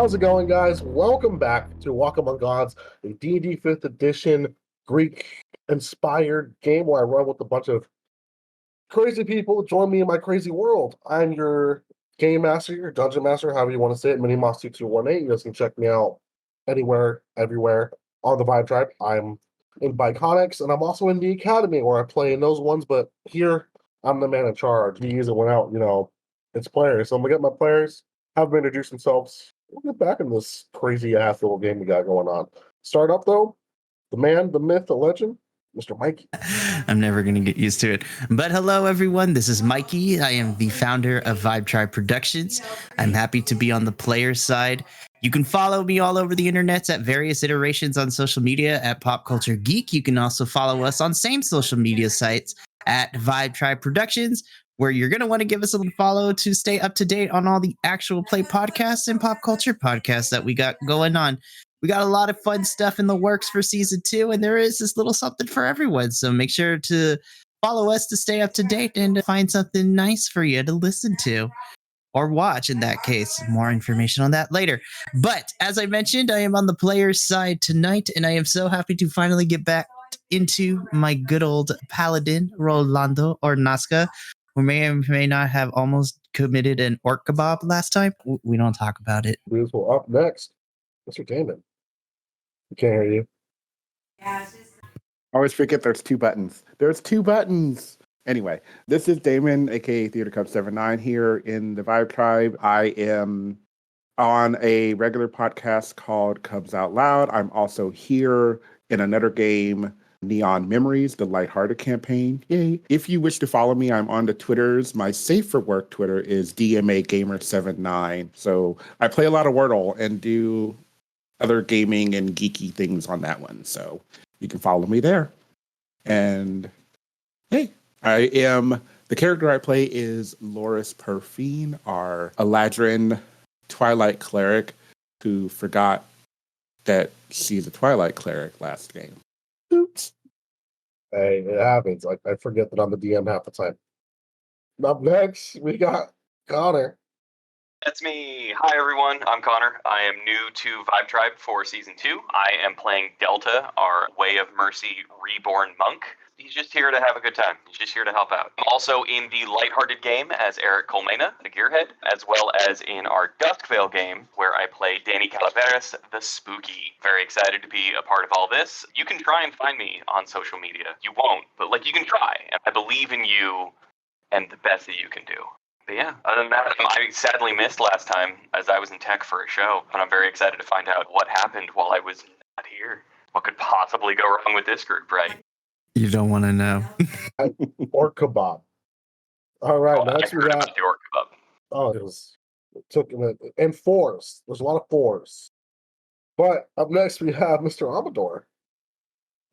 How's it going, guys? Welcome back to Walk Among Gods, a D&D 5th edition Greek-inspired game where I run with a bunch of crazy people. Join me in my crazy world. I'm your game master, your dungeon master, however you want to say it, MiniMoss2218. You guys can check me out anywhere, everywhere on the Vibe Tribe. I'm in Kronix, and I'm also in the Academy where I play in those ones, but here I'm the man in charge. He usually went out, it's players. So I'm going to get my players, have them introduce themselves. We'll get back in this crazy-ass little game we got going on. Start up, though, the man, the myth, the legend, Mr. Mikey. I'm never going to get used to it. But hello, everyone. This is Mikey. I am the founder of Vibe Tribe Productions. I'm happy to be on the player's side. You can follow me all over the internets at various iterations on social media at Pop Culture Geek. You can also follow us on same social media sites at Vibe Tribe Productions, where you're going to want to give us a follow to stay up to date on all the actual play podcasts and pop culture podcasts that we got going on. We got a lot of fun stuff in the works for season 2, and there is this little something for everyone. So make sure to follow us to stay up to date and to find something nice for you to listen to or watch in that case. More information on that later. But as I mentioned, I am on the player's side tonight, and I am so happy to finally get back into my good old Paladin, Rolando Ornasca, who may or may not have almost committed an orc kebab last time. We don't talk about it. Beautiful. Up next, Mr. Damon. We can't hear you. I always forget there's two buttons. There's two buttons. Anyway, this is Damon, aka Theater Cup 79 here in the Vibe Tribe. I am on a regular podcast called Cubs Out Loud. I'm also here in another game, Neon Memories, the lighthearted campaign. Yay. If you wish to follow me, I'm on the Twitters. My safe for work Twitter is DMAGamer79. So I play a lot of Wordle and do other gaming and geeky things on that one. So you can follow me there. And hey, the character I play is Lhoris Perphine, our Eladrin Twilight Cleric, who forgot that she's a Twilight Cleric last game. Oops. Hey, it happens. I forget that I'm the DM half the time. Up next, we got Connor. That's me. Hi, everyone. I'm Connor. I am new to Vibe Tribe for Season 2. I am playing Delta, our Way of Mercy Reborn monk. He's just here to have a good time. He's just here to help out. I'm also in the lighthearted game as Eric Colmena, the Gearhead, as well as in our Duskvale game, where I play Danny Calaveras, the Spooky. Very excited to be a part of all this. You can try and find me on social media. You won't, but you can try. And I believe in you and the best that you can do. But yeah, other than that, I sadly missed last time as I was in tech for a show, and I'm very excited to find out what happened while I was not here. What could possibly go wrong with this group, right? You don't want to know. Orc kebab. All right, next we got the orc kebab. Oh, it took and fours. There's a lot of fours. But up next we have Mr. Amador.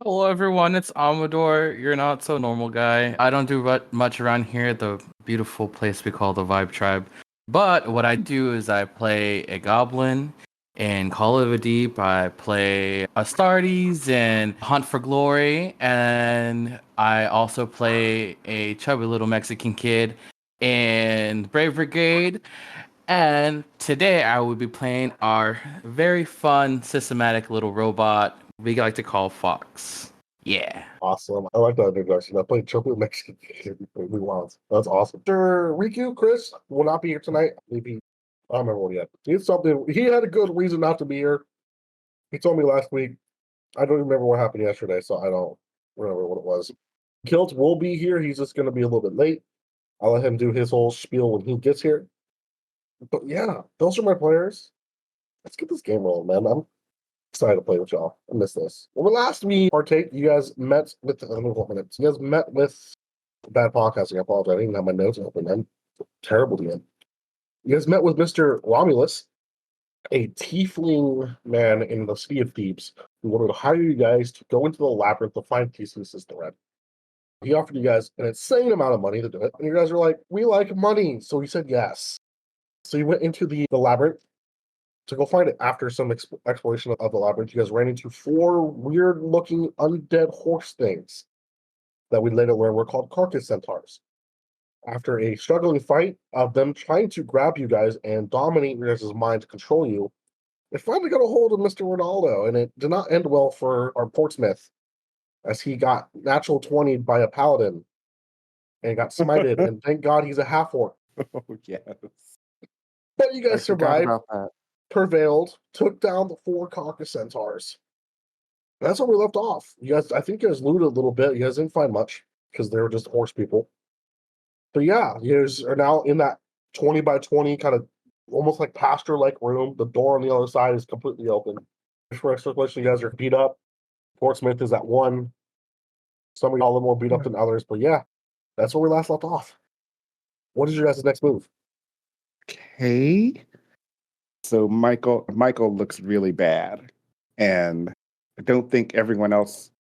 Hello, everyone. It's Amador. You're not so normal guy. I don't do much around here at the beautiful place we call the Vibe Tribe. But what I do is I play a goblin in Call of the Deep. I play Astartes and Hunt for Glory. And I also play a chubby little Mexican kid in Brave Brigade. And today I will be playing our very fun, systematic little robot we like to call Fawkes. Yeah. Awesome. I like that introduction. I played Chocolate Mexican really wild. That's awesome. Sir Riku, Chris will not be here tonight. Maybe I don't remember what he had. He had a good reason not to be here. He told me last week. I don't remember what happened yesterday, so I don't remember what it was. Kilt will be here. He's just going to be a little bit late. I'll let him do his whole spiel when he gets here. But yeah, those are my players. Let's get this game rolling, man. I'm excited to play with y'all. I miss this. When last we partake, you guys met with bad podcasting. I apologize. I didn't even have my notes open. I'm terrible to you. You guys met with Mr. Romulus, a tiefling man in the City of Thebes, who wanted to hire you guys to go into the labyrinth to find Theseus' thread. He offered you guys an insane amount of money to do it, and you guys were like, "We like money," so he said yes. So you went into the labyrinth to go find it. After some exploration of the labyrinth, you guys ran into 4 weird-looking undead horse things that we later learned were called carcass centaurs. After a struggling fight of them trying to grab you guys and dominate your guys' mind to control you, They finally got a hold of Mr. Ronaldo, and it did not end well for our Portsmith, as he got natural 20'd by a Paladin and got smited, and thank God he's a half-orc. Oh, yes. But you guys I forgot survived, about that. prevailed, took down the 4 Conquer Centaurs. That's where we left off. I think you guys looted a little bit. You guys didn't find much, because they were just horse people. But yeah, you guys are now in that 20 by 20 kind of almost like pasture-like room. The door on the other side is completely open. For circulation, you guys are beat up. Portsmouth is at 1. Some of y'all a little more beat up than others, but yeah, that's where we last left off. What is your guys' next move? Okay. So Michael looks really bad, and I don't think everyone else.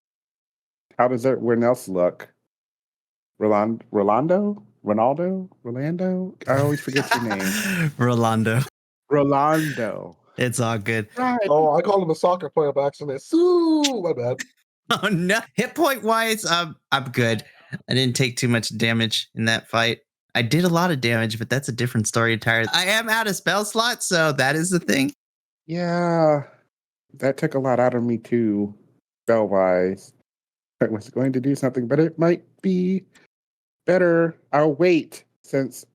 How does everyone else look? Rolando? I always forget your name. Rolando. Rolando. It's all good. Right. Oh, I called him a soccer player by accident. Sue, my bad. Oh no. Hit point wise, I'm good. I didn't take too much damage in that fight. I did a lot of damage, but that's a different story entirely. I am out of spell slots, so that is the thing. Yeah, that took a lot out of me too, spell wise. I was going to do something, but it might be better. I'll wait since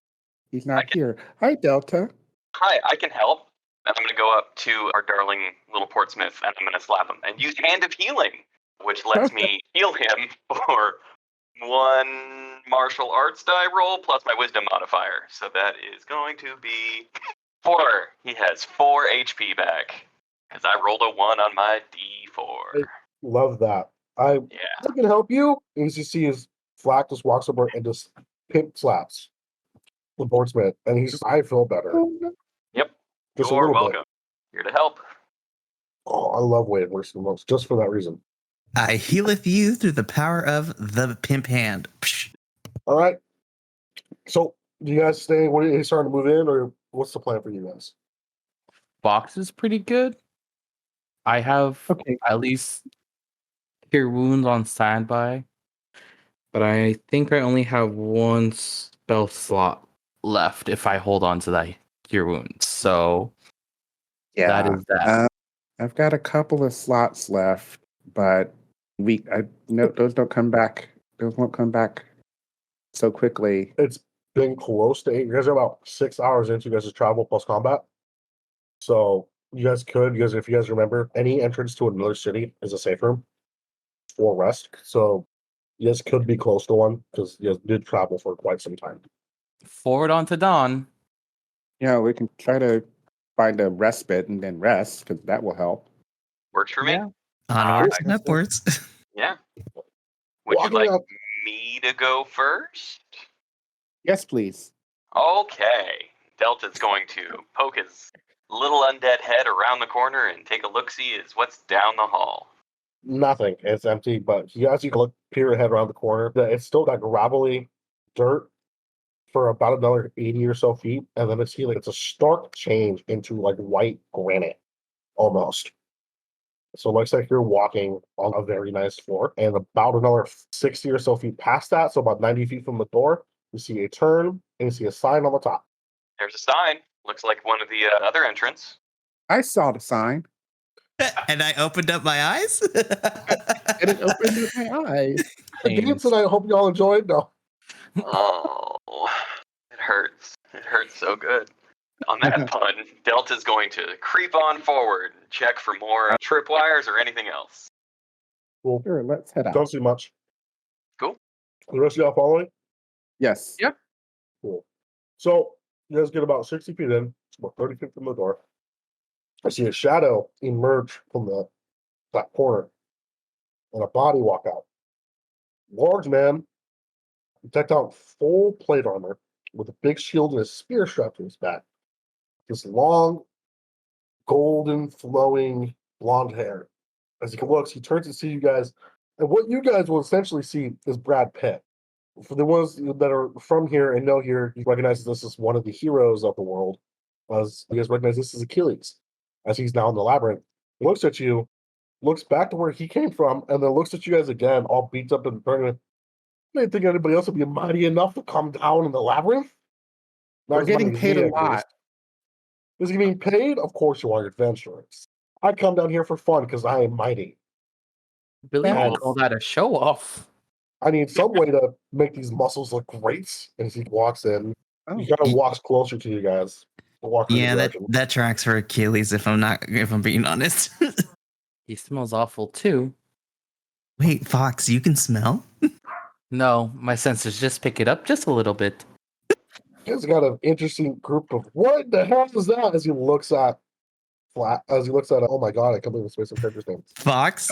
he's not here. Hi, Delta. Hi, I can help. I'm going to go up to our darling little Portsmouth, and I'm going to slap him and use Hand of Healing, which lets me heal him for 1 martial arts die roll plus my wisdom modifier. So that is going to be 4. He has 4 HP back, because I rolled a 1 on my D4. Love that. I can help you. And as you see, his Flack just walks over and just pimp slaps the Portsmouth, and he's just, I feel better. Yep. Just You're a little welcome. Here to help. Oh, I love Wade worse than most, just for that reason. I healeth you through the power of the pimp hand. Psh. All right. So, do you guys stay? What are you starting to move in, or what's the plan for you guys? Fawkes is pretty good. I have at least cure wounds on standby, but I think I only have 1 spell slot left if I hold on to that cure wounds. So that is that. I've got a couple of slots left, but those don't come back. Those won't come back so quickly. It's been close to 8. You guys are about 6 hours into you guys' travel plus combat. So you guys, if you guys remember, any entrance to another city is a safe room or rest. So you guys could be close to one, because you guys did travel for quite some time. Forward on to dawn. Yeah, we can try to find a respite and then rest, because that will help. Works for me. Yeah. Onwards and upwards. Yeah. Would Walking you like up- me to go first? Yes, please. Okay. Delta's going to poke his little undead head around the corner and take a look-see as what's down the hall. Nothing. It's empty, but as you peer your head around the corner, it's still got gravelly dirt for about another 80 or so feet, and then it's a stark change into like white granite, almost. So it looks like you're walking on a very nice floor, and about another 60 or so feet past that, so about 90 feet from the door, you see a turn, and you see a sign on the top. There's a sign. Looks like one of the other entrants. I saw the sign, And I opened up my eyes. and it opened up my eyes. The games that I hope you all enjoyed. No. Oh, it hurts. It hurts so good. On that pun, Delta's going to creep on forward and check for more tripwires or anything else. Cool. Sure, let's head out. Don't see much. Cool. The rest of y'all following? Yes. Yep. Cool. So you guys get about 60 feet in, about 30 feet from the door. I see a shadow emerge from that corner, and a body walk out. Large man, decked out in full plate armor, with a big shield and a spear strapped to his back. This long, golden, flowing blonde hair. As he looks, he turns to see you guys, and what you guys will essentially see is Brad Pitt. For the ones that are from here and know here, you recognize this as one of the heroes of the world. As you guys recognize this is Achilles, as he's now in the labyrinth. He looks at you, looks back to where he came from, and then looks at you guys again, all beat up and burning. I didn't think anybody else would be mighty enough to come down in the labyrinth. Not We're as mighty getting as paid me, a at lot. least. Is he being paid? Of course you are, adventurers. I come down here for fun because I am mighty. Billy Yes. would call that a show off. I need some way to make these muscles look great. And as he walks in, Oh. he kind of walks closer to you guys. Yeah, that tracks for Achilles. If I'm being honest. He smells awful too. Wait, Fawkes, you can smell? No, my senses just pick it up just a little bit. He's got an interesting group of what the hell is that? As he looks at oh my god, I can't believe it's based on character's names. Fawkes?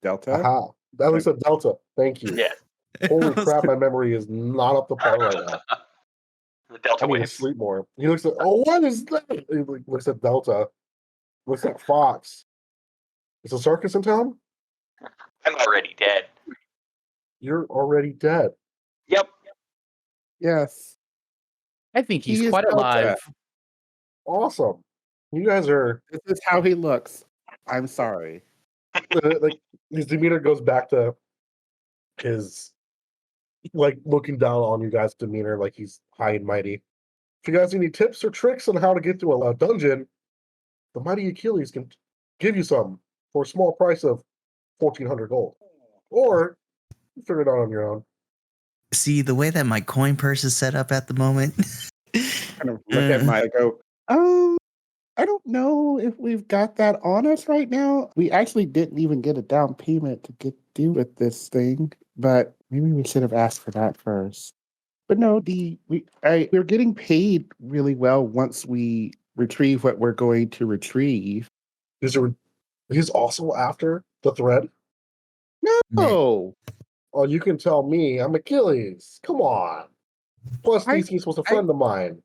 Delta. Aha. At least a Delta. Thank you. Yeah. Holy crap, my memory is not up to par right now. The Delta I need to wave. sleep more. He looks at, oh, what is that? He looks at Delta. Looks at Fawkes. Is a circus in town? I'm already dead. You're already dead. Yep. Yes. I think he's He is quite Delta. alive. Awesome. You guys are This is how he looks. I'm sorry. like his demeanor goes back to his like looking down on you guys' demeanor like he's high and mighty. If you guys need any tips or tricks on how to get through a dungeon, the mighty Achilles can give you some for a small price of 1,400 gold. Or you figure it out on your own. See, the way that my coin purse is set up at the moment. Kind of look at my go, I don't know if we've got that on us right now. We actually didn't even get a down payment to do with this thing, but maybe we should have asked for that first. But no, we're getting paid really well once we retrieve what we're going to retrieve. He's also after the thread. No, Oh, you can tell me I'm Achilles. Come on. Plus, he's was a friend of mine.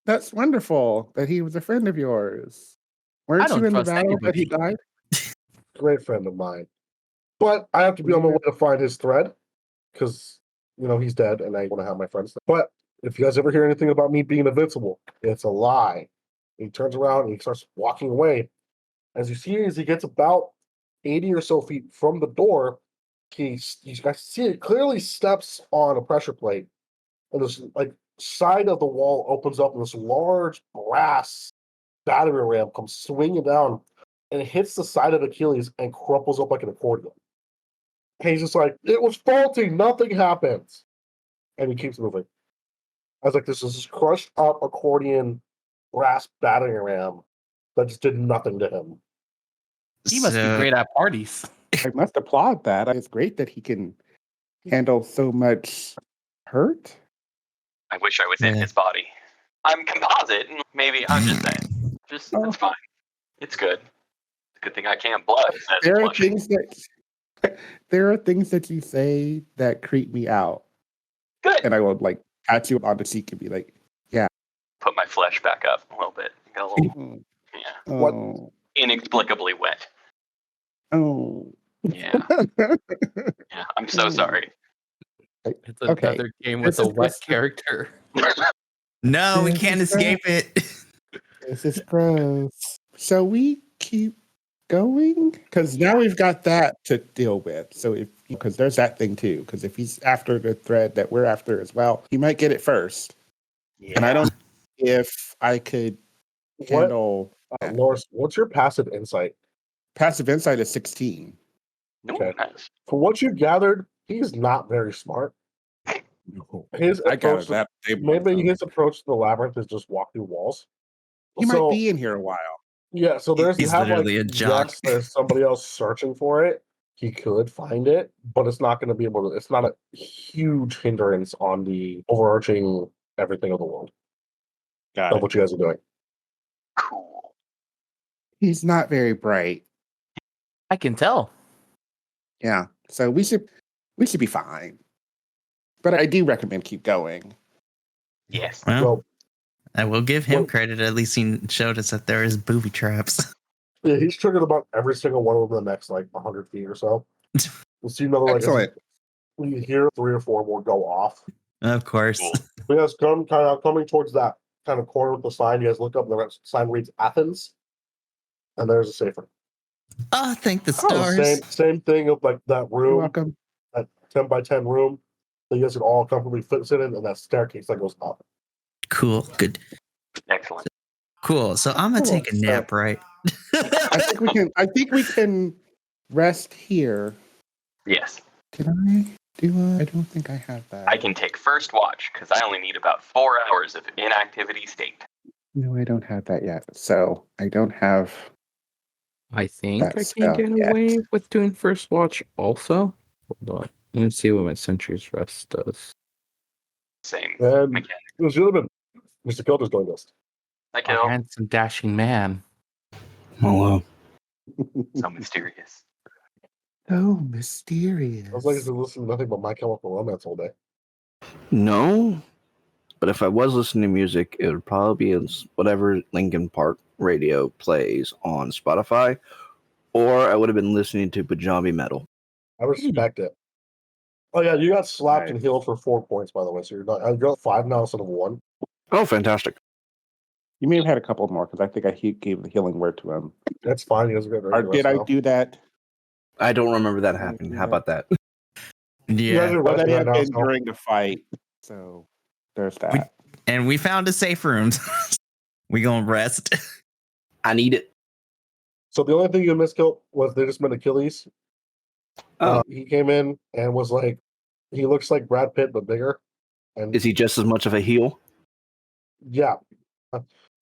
that's wonderful that he was a friend of yours. I Weren't don't you in the trust battle that he anybody. died? Great friend of mine. But I have to be on my way to find his thread because, he's dead and I want to have my friends. But if you guys ever hear anything about me being invincible, it's a lie. He turns around and he starts walking away. As you see, as he gets about 80 or so feet from the door, you guys see it clearly steps on a pressure plate. And this side of the wall opens up and this large brass battery ram comes swinging down and it hits the side of Achilles and crumples up like an accordion. And he's just like, it was faulty, nothing happens. And he keeps moving. I was like, this is this crushed up accordion brass battery ram that just did nothing to him. He must be great at parties. I must applaud that. It's great that he can handle so much hurt. I wish I was in his body. I'm composite, and maybe I'm just saying. It's fine. It's good. Good thing I can't blush. There are things that you say that creep me out. Good. And I will pat you on the cheek and be like, yeah. Put my flesh back up a little bit. Got a little, yeah. What? Inexplicably wet. Oh. Yeah. Yeah. I'm so sorry. It's another game with a wet character. No, we can't escape it. This is gross. So we keep going? Because now we've got that to deal with. So because there's that thing too. Because if he's after the thread that we're after as well, he might get it first. Yeah. And I don't know if I could handle Lhoris, what's your passive insight? Passive insight is 16. Okay. Nice. From what you gathered, he's not very smart. His I got approach, that. maybe his approach to the labyrinth is just walk through walls. He might be in here a while. Yeah, so there's He's literally a jock. yes, there's somebody else searching for it. He could find it, but it's not going to be able to. It's not a huge hindrance on the overarching everything of the world. Got Of what you guys are doing. Cool. He's not very bright. I can tell. Yeah, so we should be fine. But I do recommend keep going. Yes. Well, I will give him credit. At least he showed us that there is booby traps. Yeah, he's triggered about every single one over the next 100 feet or so. We'll see another Excellent. We hear 3 or 4 more go off. Of course. Cool. You guys coming towards that kind of corner with the sign. You guys look up and the sign reads Athens, and there's a safer. Oh, thank the stars. Same thing of that You're room, welcome. that 10 by 10 room that you guys could all comfortably fit in, and that staircase that goes up. Cool. Good. Excellent. Cool. So I'm gonna take a nap, right? I think we can rest here. Yes. Can I do I don't think I have that. I can take first watch because I only need about 4 hours of inactivity state. No, I don't have that yet. So I don't have I think that I spell can get yet. away with doing first watch also. Hold on. Let me see what my Sentry's Rest does. Same And mechanic. it was really been Mr. Kilt is doing this. I A kill. handsome, dashing man. Hello. So mysterious. So mysterious. I was like, to listen to nothing but My Chemical Romance all day. No, but if I was listening to music, it would probably be whatever Linkin Park radio plays on Spotify, or I would have been listening to Pajami Metal. I respect it. Oh yeah, you got slapped Right. and healed for 4 points, by the way. So you're at 5 now instead of 1. Oh, fantastic. You may have had a couple more because I think I gave the healing word to him. That's fine. He doesn't get Or did I do that? I don't remember that happening. How about that? You guys Yeah. are Well, that resting right had now. been So during the fight. So there's that. And we found a safe room. We gonna rest. I need it. So the only thing you missed, Kilt, was they just met Achilles. Oh. He came in and was like, he looks like Brad Pitt but bigger. And Is he just as much of a heel? yeah,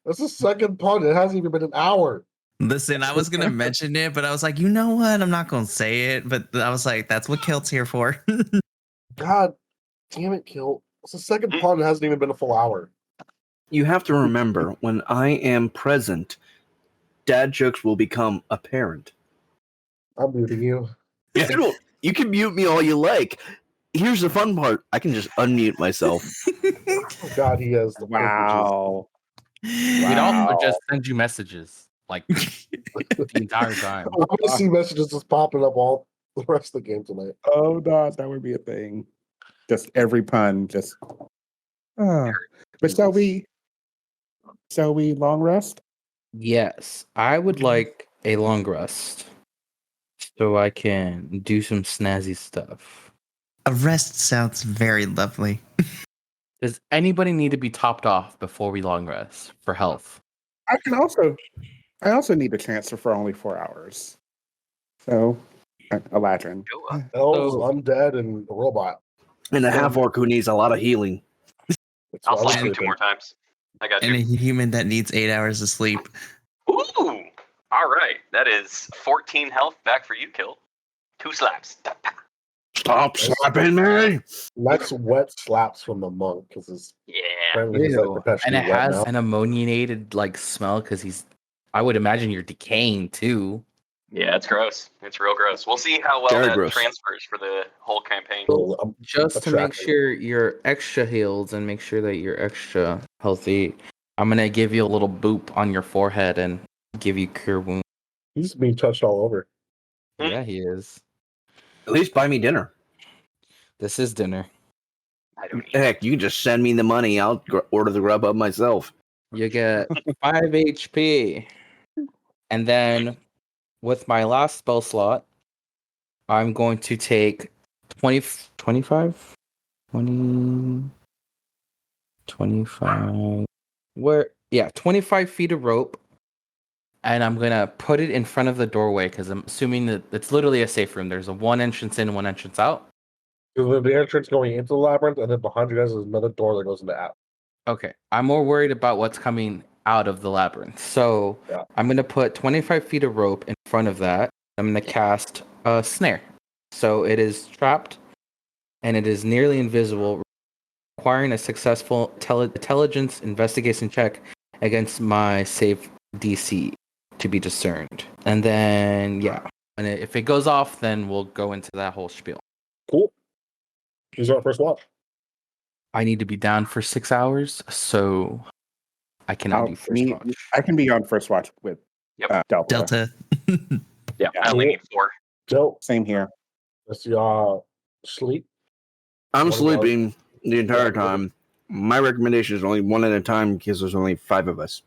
that's the second pun. It hasn't even been an hour. Listen, I was gonna mention it, but I was like, you know what? I'm not gonna say it. But I was like, that's what Kilt's here for. God damn it, Kilt. It's the second pun. It hasn't even been a full hour. You have to remember, when I am present, dad jokes will become apparent. I'm muting you. You can mute me all you like. Here's the fun part. I can just unmute myself. Oh God, he has the privileges. Wow. We'd also Wow. just send you messages like the entire time. I'm gonna see messages just popping up all the rest of the game tonight. Oh God, that would be a thing. Just every pun, just. But shall we long rest? Yes, I would like a long rest so I can do some snazzy stuff. A rest sounds very lovely. Does anybody need to be topped off before we long rest for health? I also need to transfer for only 4 hours. So, Eladrin. Go up. Elves, So- undead, and a robot. And a half orc who needs a lot of healing. That's I'll why we're slap you 2 sleeping. more times. I got And a you. human that needs 8 hours of sleep. Ooh! All right. That is 14 health back for you, Kill. 2 slaps. Stop slapping me! That's wet slaps from the monk because his Yeah. apparently he's like Ew. perpetually And it wet has now. an ammoniated like smell because I would imagine you're decaying too. Yeah, it's gross. It's real gross. We'll see how well Very that gross. transfers for the whole campaign. So, Just to make Attractive. sure you're extra healed and make sure that you're extra healthy, I'm gonna give you a little boop on your forehead and give you cure wound. he's being touched all over. Yeah, he is. At least buy me dinner. This is dinner. I don't need Heck, you can just send me the money. I'll order the grub up myself. You get 5 HP. And then with my last spell slot, I'm going to take 25? 20, 25. 25 feet of rope. And I'm going to put it in front of the doorway because I'm assuming that it's literally a safe room. There's a one entrance in, one entrance out. Because the entrance going into the labyrinth, and then behind you guys is another door that goes into out. Okay. I'm more worried about what's coming out of the labyrinth. So Yeah. I'm going to put 25 feet of rope in front of that. I'm going to cast a snare. So it is trapped and it is nearly invisible, requiring a successful intelligence investigation check against my save DC to be discerned. And then, yeah. And if it goes off, then we'll go into that whole spiel. Cool. He's our first watch. I need to be down for 6 hours, so I cannot do first watch. I can be on first watch with Yep. Delta. Delta. Yeah, I only need 4. Joe, Same here. let's see, sleep. I'm What about- sleeping the entire time. My recommendation is only one at a time because there's only 5 of us.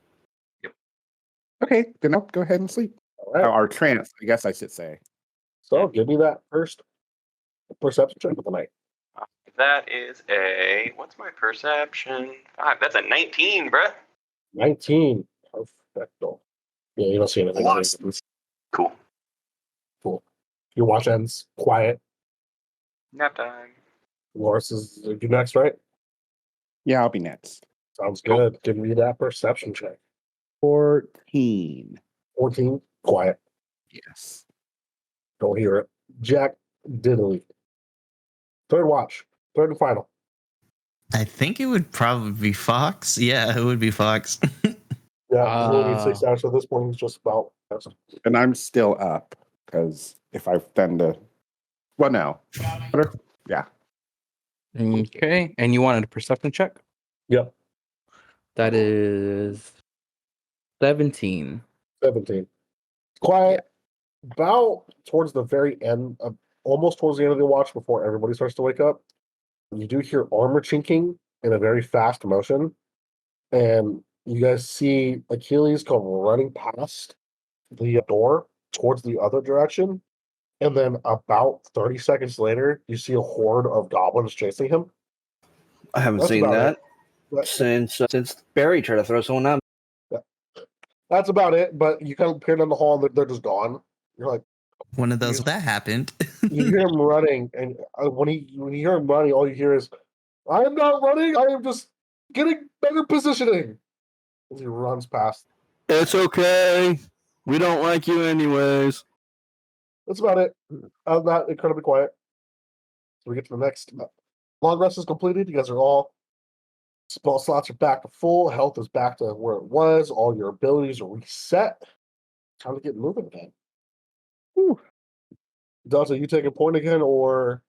Okay, then I'll go ahead and sleep. All right. Or trance, I guess I should say. So give me that first perception check of the night. That is a... What's my perception? 5. That's a 19, bruh. 19. Perfecto. Yeah, you don't see anything. Awesome. Cool. Cool. Your watch ends. Quiet. Nap time. Lhoris is you next, right? Yeah, I'll be next. Sounds Cool. good. Give me that perception check. 14. 14. Quiet. Yes. Don't hear it. Jack Diddley. Third watch. Third and final. I think it would probably be Fawkes. Yeah, it would be Fawkes. Yeah, we only need 6 hours, so at this point it's just about. And I'm still up because if I tend to. Well, no. Yeah. Okay, and you wanted a perception check? Yep, That is 17. 17. Quiet. About towards the very end, almost towards the end of the watch before everybody starts to wake up, you do hear armor chinking in a very fast motion. And you guys see Achilles come running past the door towards the other direction. And then about 30 seconds later, you see a horde of goblins chasing him. I haven't That's seen about that But since Barry tried to throw someone out. that's about it. But you kind of appear down the hall and they're just gone. You're like, One of those that happened. you hear him running, and when you hear him running, all you hear is, "I am not running. I am just getting better positioning." As he runs past. It's okay. We don't like you anyways. That's about it. Other than that, incredibly quiet. So we get to the next. Long rest is completed. You guys are all spell slots are back to full. Health is back to where it was. All your abilities are reset. Time to get moving again. Whew. Delta, you take a point again, or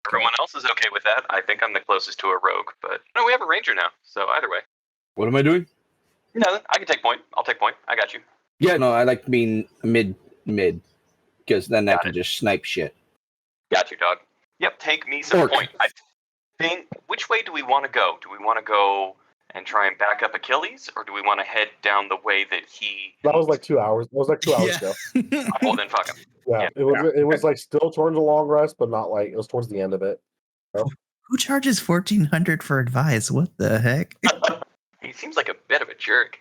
Everyone else is okay with that. I think I'm the closest to a rogue, but no, we have a ranger now. So either way. What am I doing? No, I can take point. I'll take point. I got you. Yeah, no, I like being mid, because then I Got can it. just snipe shit. Got you, dog. Yep, take me some Orc. point. I think, which way do we want to go? Do we want to go and try and back up Achilles, or do we want to head down the way that he... that was like 2 hours. It was like 2 hours ago. Well, then fuck him. Yeah, Yeah. it was like still towards the long rest, but not like it was towards the end of it. Who charges 1,400 for advice? What the heck? He seems like a bit of a jerk.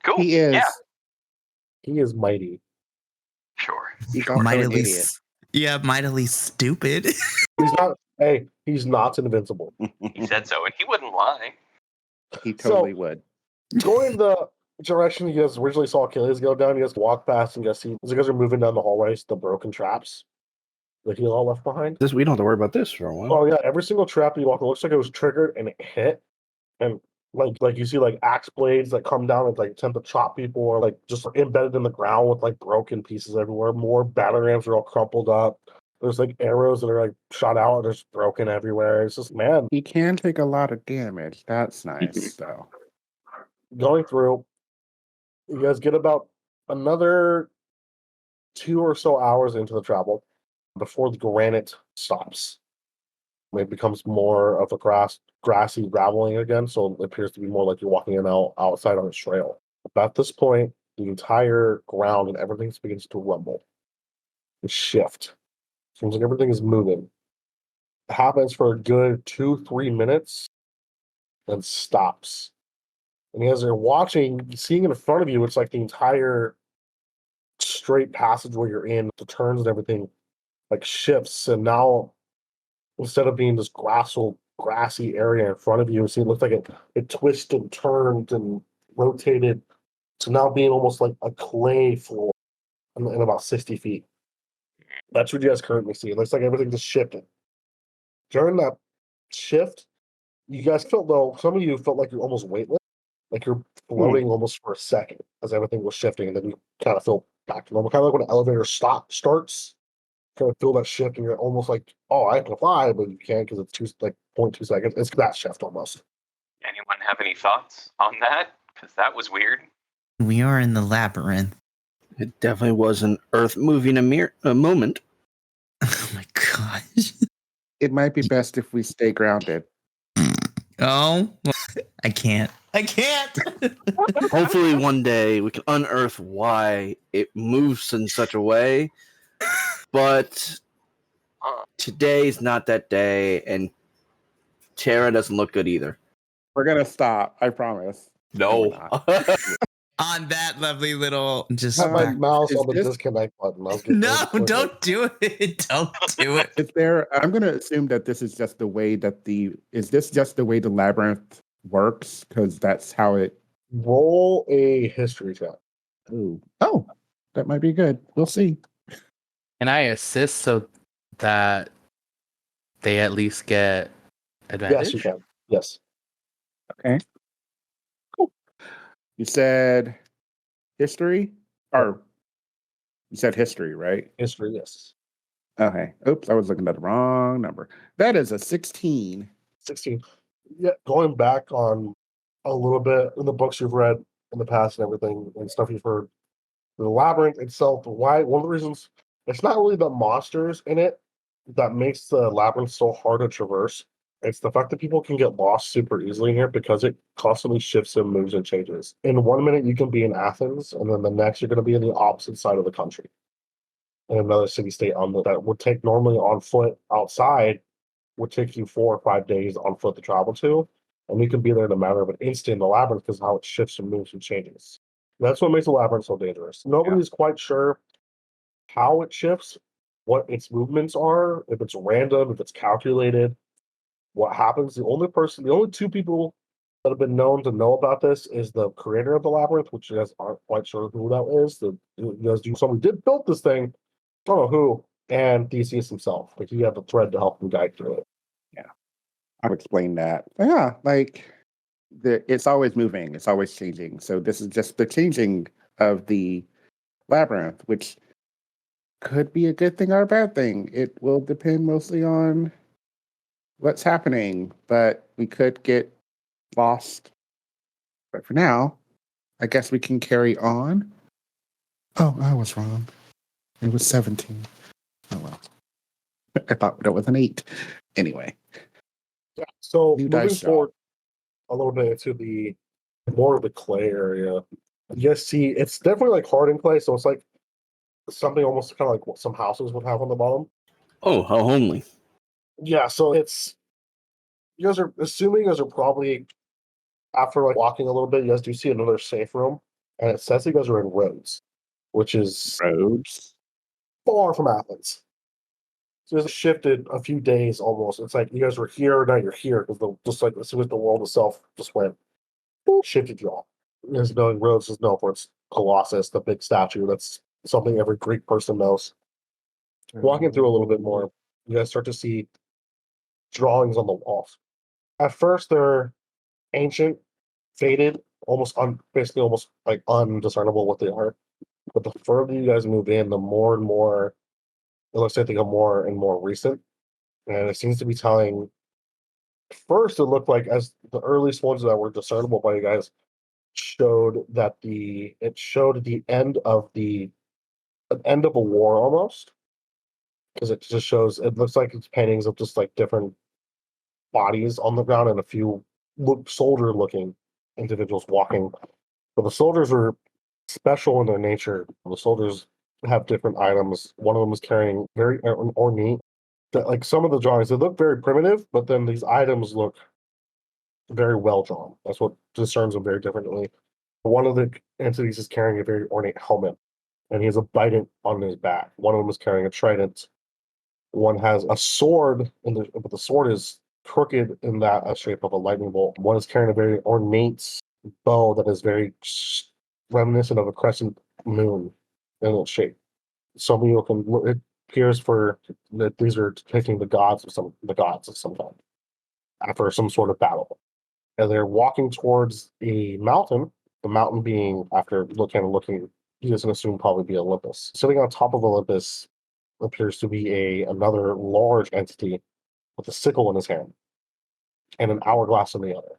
Cool. He is. Yeah, He is mighty. sure. He's also an Mightily, idiot. yeah, mightily stupid. He's not. Hey, he's not invincible. He said so, and he wouldn't lie. He totally would. Going the direction you guys originally saw Achilles go down, you guys walk past and you guys see as you guys are moving down the hallways, the broken traps that he all left behind. We don't have to worry about this for a while. Oh yeah, every single trap you walk, it looks like it was triggered and it hit, and like you see like axe blades that come down and like attempt to chop people, or like just embedded in the ground with like broken pieces everywhere. More battle rams are all crumpled up. There's like arrows that are like shot out, and just broken everywhere. It's just, man, He can take a lot of damage. That's nice, though. going through. You guys get about another 2 or so hours into the travel before the granite stops. It becomes more of a grassy raveling again, so it appears to be more like you're walking in outside on a trail. About this point, the entire ground and everything begins to rumble and shift. Seems like everything is moving. It happens for a good 2-3 minutes, then stops. And as you're watching, seeing in front of you, it's like the entire straight passage where you're in, the turns and everything like shifts. And now, instead of being this grassy area in front of you, it looks like it twisted and turned and rotated to now being almost like a clay floor in about 60 feet. That's what you guys currently see. It looks like everything just shifted. During that shift, you guys felt, though, some of you felt like you're almost weightless, like you're floating almost for a second as everything was shifting, and then you kind of feel back to normal. Kind of like when an elevator starts, kind of feel that shift, and you're almost like, oh, I can fly, but you can't because it's 0.2 seconds. It's that shift almost. Anyone have any thoughts on that? Because that was weird. We are in the labyrinth. It definitely was an earth-moving a moment. Oh my gosh. It might be best if we stay grounded. Oh, I can't. Hopefully one day we can unearth why it moves in such a way. But today's not that day, and Terra doesn't look good either. We're going to stop. I promise. No. On that lovely little just Have my back- mouse is on the this- disconnect button. I'll get No, rid of it don't do it. Don't do it. Is there? I'm going to assume that this is just the way that Is this just the way the labyrinth works? Because that's how it. Roll a history check. Oh, that might be good. We'll see. Can I assist so that they at least get advantage? Yes, you can. Yes. Okay. Cool. You said history, or you said history, right? History, yes. Okay. Oops, I was looking at the wrong number. That is a 16. 16. Yeah, going back on a little bit in the books you've read in the past and everything and stuff you've heard, the labyrinth itself, one of the reasons it's not really the monsters in it that makes the labyrinth so hard to traverse. It's the fact that people can get lost super easily in here because it constantly shifts and moves and changes. In 1 minute, you can be in Athens, and then the next, you're going to be in the opposite side of the country in another city state that would take normally on foot outside, would take you 4 or 5 days on foot to travel to. And you can be there in a matter of an instant in the labyrinth because of how it shifts and moves and changes. That's what makes the labyrinth so dangerous. Nobody's quite sure how it shifts, what its movements are, if it's random, if it's calculated, what happens. The only two people that have been known to know about this is the creator of the labyrinth, which you guys aren't quite sure who that is. Someone did build this thing, I don't know who, and Theseus himself. Like you have the thread to help him guide through it. I've explained that. But yeah, like it's always moving, it's always changing. So this is just the changing of the labyrinth, which could be a good thing or a bad thing. It will depend mostly on what's happening, but we could get lost. But for now, I guess we can carry on. Oh, I was wrong. It was 17. Oh well. I thought it was an 8. Anyway. Yeah. So New moving dice forward a little bit into the more of the clay area, you guys see it's definitely like hardened clay, so it's like something almost kind of like what some houses would have on the bottom. Oh, how homely. Yeah, so it's you guys are assuming you guys are probably after like walking a little bit, you guys do see another safe room, and it says you guys are in Rhodes, which is Roads. far from Athens. So it's shifted a few days almost. It's like you guys were here, now you're here because just like as soon as the world itself just went shifted you all. There's knowing Rhodes is known for its Colossus, the big statue. That's something every Greek person knows. Walking through a little bit more, you guys start to see drawings on the walls. At first, they're ancient, faded, basically almost like undiscernible what they are. But the further you guys move in, the more and more it looks like they become more and more recent. And it seems to be telling. First, it looked like as the earliest ones that were discernible by you guys showed that it showed the end of a war almost, because it just shows it looks like it's paintings of just like different bodies on the ground and a few soldier looking individuals walking. But the soldiers are special in their nature. The soldiers have different items. One of them is carrying very ornate. That like some of the drawings, they look very primitive, but then these items look very well drawn. That's what discerns them very differently. One of the entities is carrying a very ornate helmet, and he has a bident on his back. One of them is carrying a trident. One has a sword, but the sword is crooked in that shape of a lightning bolt. One is carrying a very ornate bow that is very reminiscent of a crescent moon in its shape. Some of you can look. It appears that these are depicting the gods of some kind after some sort of battle, and they're walking towards a mountain. The mountain being, after looking, you guys can assume probably be Olympus. Sitting on top of Olympus appears to be another large entity with a sickle in his hand and an hourglass in the other.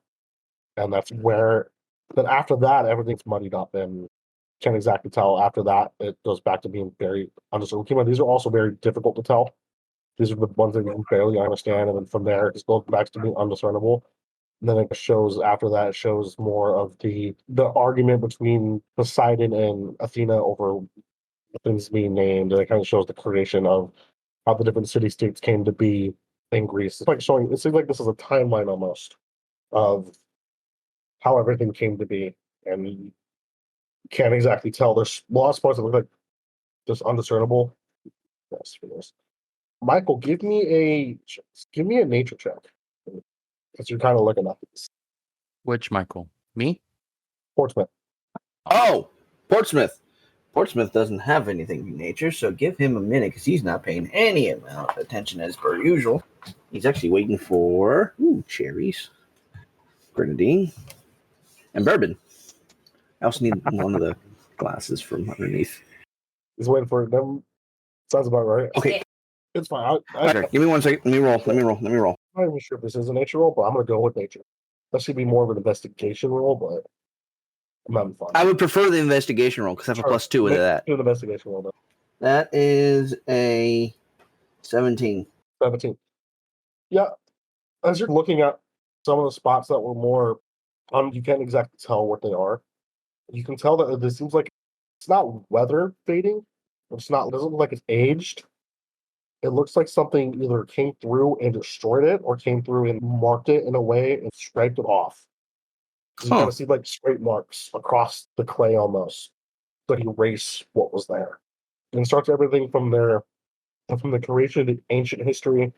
And that's where. Then after that, everything's muddied up and can't exactly tell. After that, it goes back to being very understandable. These are also very difficult to tell. These are the ones that you can barely understand, and then from there, it just goes back to being undiscernible. And then it shows after that, it shows more of the argument between Poseidon and Athena over things being named, and it kind of shows the creation of how the different city states came to be in Greece. It's like showing. It seems like this is a timeline almost of how everything came to be, and you can't exactly tell. There's lots of parts that look like just undiscernible. Yes, for this. Michael, give me a nature check, because you're kind of looking at this. Which Michael? Me? Portsmouth. Oh, Portsmouth. Portsmouth doesn't have anything in nature, so give him a minute because he's not paying any amount of attention as per usual. He's actually waiting for cherries, grenadine, and bourbon. I also need one of the glasses from underneath. He's waiting for them. Sounds about right. Okay, It's fine. okay. Give me 1 second. Let me roll. I'm not even sure if this is a nature roll, but I'm going to go with nature. That should be more of an investigation roll, but I'm having fun. I would prefer the investigation roll because I have a +2 to that. Do an investigation roll, though. That is a 17. 17. Yeah. As you're looking at some of the spots that were more, you can't exactly tell what they are. You can tell that this seems like it's not weather fading. It doesn't look like it's aged. It looks like something either came through and destroyed it, or came through and marked it in a way and scraped it off. So you kind of see like scrape marks across the clay almost, that erase what was there. And it starts everything from there, from the creation of ancient history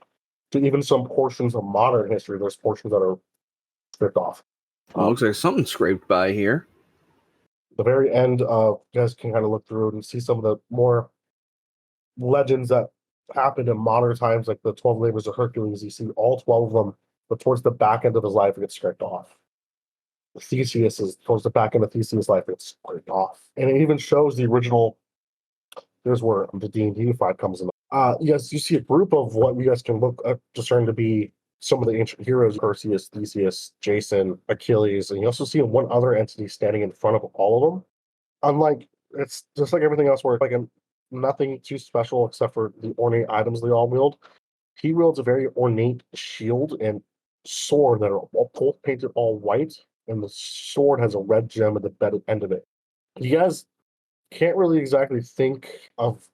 to even some portions of modern history. There's portions that are stripped off. Looks like something scraped by here. The very end, you guys can kind of look through and see some of the more legends that happened in modern times, like the 12 labors of Hercules. You see all 12 of them, but towards the back end of his life, it gets scraped off. Theseus is towards the back end of Theseus' life, it's scraped off. And it even shows the original. Here's where the D&D 5 comes in. Yes, you see a group of what you guys can look at, discern to be some of the ancient heroes: Perseus, Theseus, Jason, Achilles, and you also see one other entity standing in front of all of them. Unlike, it's just like everything else, where it's like nothing too special except for the ornate items they all wield. He wields a very ornate shield and sword that are both painted all white, and the sword has a red gem at the end of it. You guys can't really exactly think of.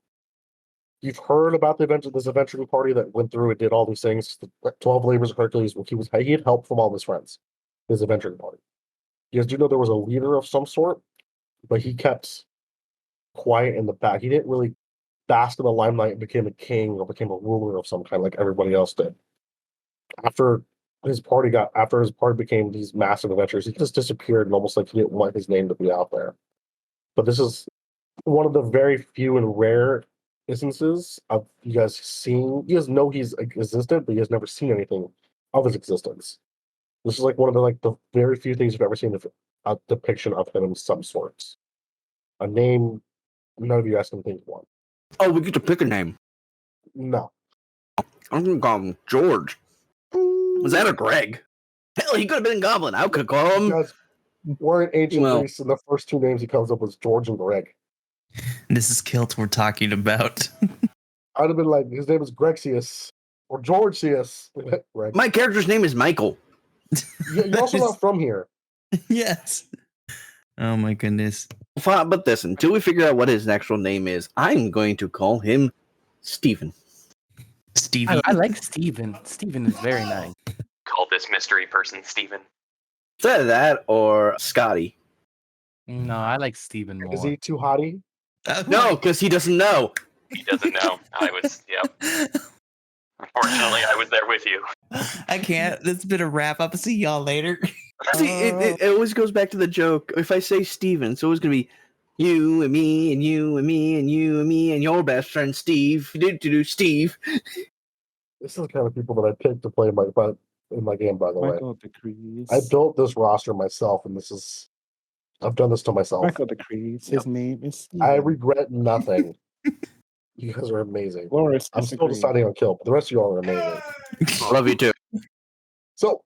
You've heard about this adventuring party that went through and did all these things. The 12 labors of Hercules. He had help from all his friends. His adventuring party. You guys do know there was a leader of some sort, but he kept quiet in the back. He didn't really bask in the limelight and became a king or became a ruler of some kind like everybody else did. After his party became these massive adventures, he just disappeared, and almost like he didn't want his name to be out there. But this is one of the very few and rare instances of you guys seeing. You guys know he's existed, but you guys never seen anything of his existence. This is like one of the very few things you've ever seen a depiction of him in some sorts. A name, none of you guys can think of one. Oh, we get to pick a name. No. I'm gonna call him George. Was that a Greg? Hell, he could have been a goblin. I could call him. Guys, we're in ancient Greece, and the first two names he comes up with George and Greg. This is Kilt we're talking about. I'd have been like, his name is Grexius or Georgius. Greg. My character's name is Michael. You're also not from here. Yes. Oh my goodness. But this, until we figure out what his actual name is, I'm going to call him Steven. Stevie. I like Steven. Steven is very nice. Call this mystery person Steven. Is that that or Scotty? No, I like Steven more. Is he too hottie? No, because he doesn't know. He doesn't know. Yep. Unfortunately, I was there with you. I can't. This has been a wrap up. I'll see y'all later. See, it always goes back to the joke. If I say Steven, it's always going to be you and me and you and me and you and me and your best friend Steve. Steve. This is the kind of people that I picked to play in my game, by the way. Michael decrees. I built this roster myself, and I've done this to myself. Michael decrees. His name is Steven. I regret nothing. You guys are amazing. Lhoris I'm still deciding on Kilt, but the rest of y'all are amazing. Love you too. So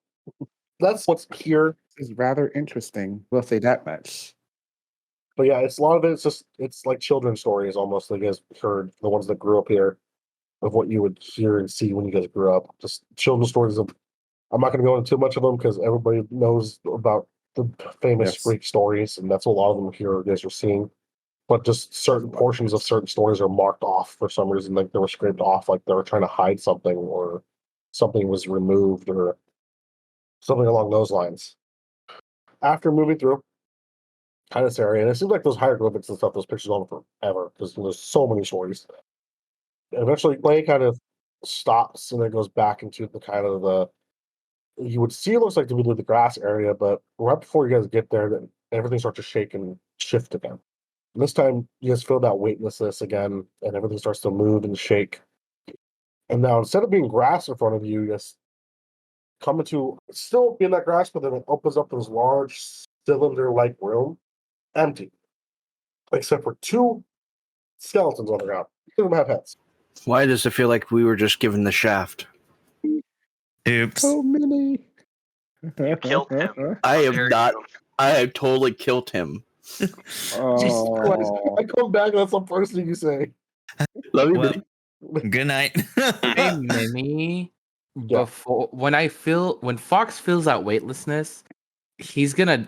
that's what's here. It's rather interesting. We'll say that much. But yeah, it's a lot of it. It's like children's stories almost. Like you guys heard, the ones that grew up here, of what you would hear and see when you guys grew up. Just children's stories of. I'm not going to go into too much of them because everybody knows about the famous Greek stories, and that's a lot of them here you guys are seeing. But just certain portions of certain stories are marked off for some reason, like they were scraped off, like they were trying to hide something, or something was removed, or something along those lines. after moving through kind of this area, and it seems like those hieroglyphics and stuff, those pictures on forever because there's so many stories. Eventually, play kind of stops and then goes back into the kind of the. You would see it looks like to be the grass area, but right before you guys get there, then everything starts to shake and shift again. And this time, you guys feel that weightlessness again, and everything starts to move and shake. And now, instead of being grass in front of you, you just come into still being that grass, but then it opens up this large cylinder-like room, empty, except for two skeletons on the ground. Two of them have heads. Why does it feel like we were just given the shaft? Oops. So many. You killed him. I How have dare not. you. I have totally killed him. Jesus Christ. I come back, that's the first thing you say. Love you, Well, buddy. good night. Hey, Mini. Yeah. When Fawkes feels that weightlessness, he's gonna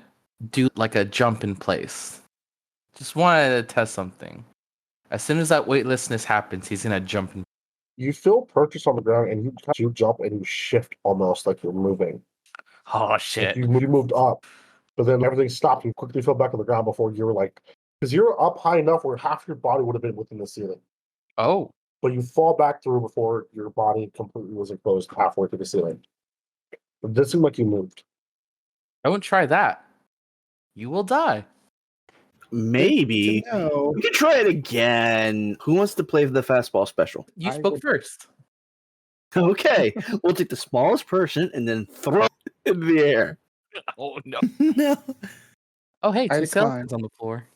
do like a jump in place. Just wanted to test something. As soon as that weightlessness happens, he's gonna jump in. You feel purchase on the ground, and you jump and you shift almost like you're moving. Oh Like shit! you moved up, but then everything stopped. You quickly fell back on the ground before you were like, because you're up high enough where half your body would have been within the ceiling. Oh, But you fall back through before your body completely was enclosed halfway through the ceiling. It did seem like you moved. don't try that. You will die. Maybe No. we could try it again. Who wants to play the fastball special? You I spoke would- first. Okay, we'll take the smallest person and then throw it in the air. Oh no! No. Oh hey, I two decline. skeletons on the floor.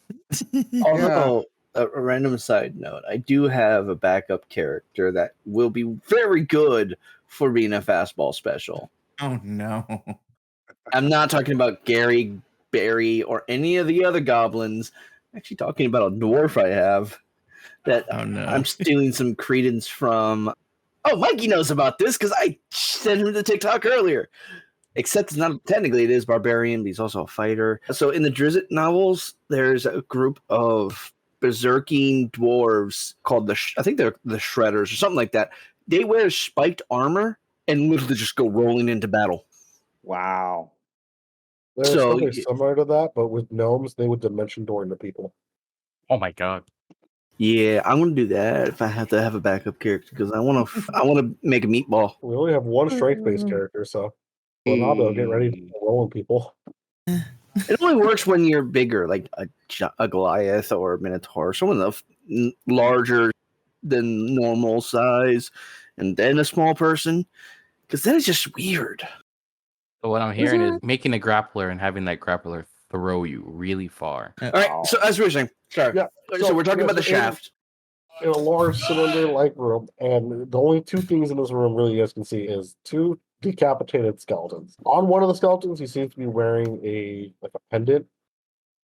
Although, a random side note, I do have a backup character that will be very good for being a fastball special. Oh no. I'm not talking about Gary, Barry, or any of the other goblins. I'm actually talking about a dwarf I have that Oh no. I'm stealing some credence from. Oh, Mikey knows about this because I sent him the TikTok earlier. Except it's not technically it is barbarian, but he's also a fighter. So in the Drizzt novels, there's a group of berserking dwarves called I think they're the Shredders or something like that. They wear spiked armor and literally just go rolling into battle. Wow. There's So, something similar to that, but with gnomes, they would dimension door into people. Oh my god! Yeah, I'm gonna do that if I have to have a backup character because I wanna make a meatball. We only have one strength-based character, so Rolando, get ready to roll people. It only works when you're bigger, like a Goliath or a Minotaur, someone of larger than normal size, and then a small person, because then it's just weird. So what I'm hearing is making a grappler and having that grappler throw you really far. All right, so as we were saying, sorry. Yeah, So we're talking yeah, about the so in- shaft. In a large cylinder-like room, and the only two things in this room really you guys can see is two decapitated skeletons. On one of the skeletons, he seems to be wearing a pendant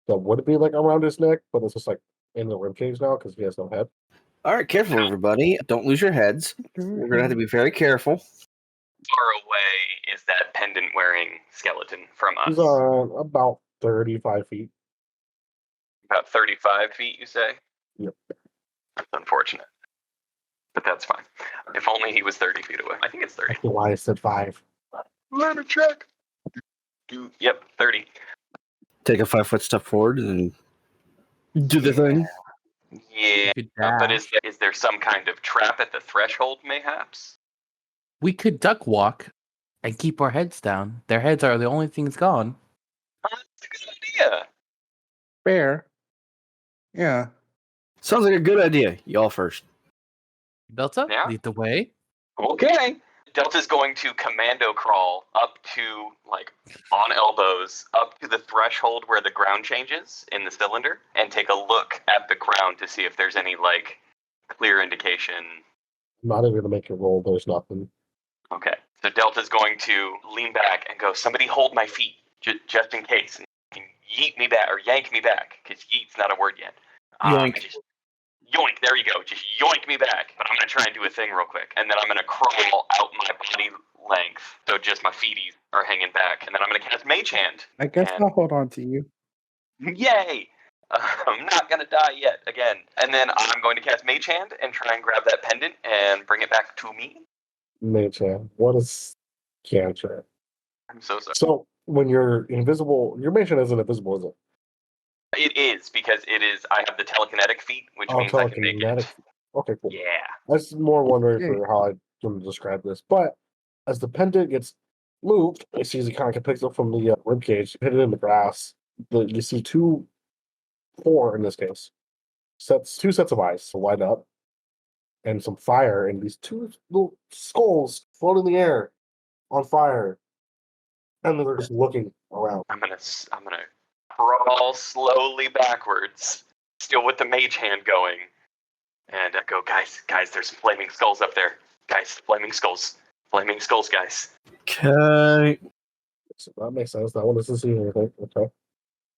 that would be like around his neck, but it's just like in the ribcage now because he has no head. All right, careful, everybody. Don't lose your heads. We're gonna have to be very careful. Far away is that pendant-wearing skeleton from us? He's about 35 feet. About 35 feet, you say? Yep. That's unfortunate. But that's fine. If only he was 30 feet away. I think it's 30. That's why I said 5. Let me check. Yep, 30. Take a 5-foot step forward and do the thing. Yeah, Good but dash. is there some kind of trap at the threshold, mayhaps? We could duck walk and keep our heads down. Their heads are the only things gone. That's a good idea. Fair. Yeah. Sounds like a good idea. Y'all first. Delta, Yeah. lead the way. Okay. Delta's going to commando crawl up to, like, on elbows, up to the threshold where the ground changes in the cylinder, and take a look at the ground to see if there's any, like, clear indication. I'm not even going to make a roll, there's nothing. Okay. So Delta's going to lean back and go, somebody hold my feet, just in case. And yeet me back, or yank me back, because yeet's not a word yet. Yoink. Just yoink, there you go. Just yoink me back. But I'm going to try and do a thing real quick. And then I'm going to crawl out my body length. So just my feeties are hanging back. And then I'm going to cast Mage Hand. I guess And- I'll hold on to you. Yay! I'm not going to die yet, again. And then I'm going to cast Mage Hand and try and grab that pendant and bring it back to me. Mage hand. What is cantrip? I'm so sorry. So when you're invisible, your mansion isn't invisible, is it? It is, because it is. I have the telekinetic feat, which Oh, means I can make telekinetic. it. Okay, cool. Yeah. I was more wondering Yay. for how I'm going to describe this. But as the pendant gets moved, it sees it kind of picks up from the ribcage, hit it in the grass. You see four in this case, two sets of eyes light up, and some fire, and these two little skulls float in the air on fire, and then they're just looking around. I'm gonna crawl slowly backwards, still with the mage hand going, and go, guys. There's some flaming skulls up there, guys. Flaming skulls, guys. Okay. So that makes sense. That one doesn't see anything. Okay.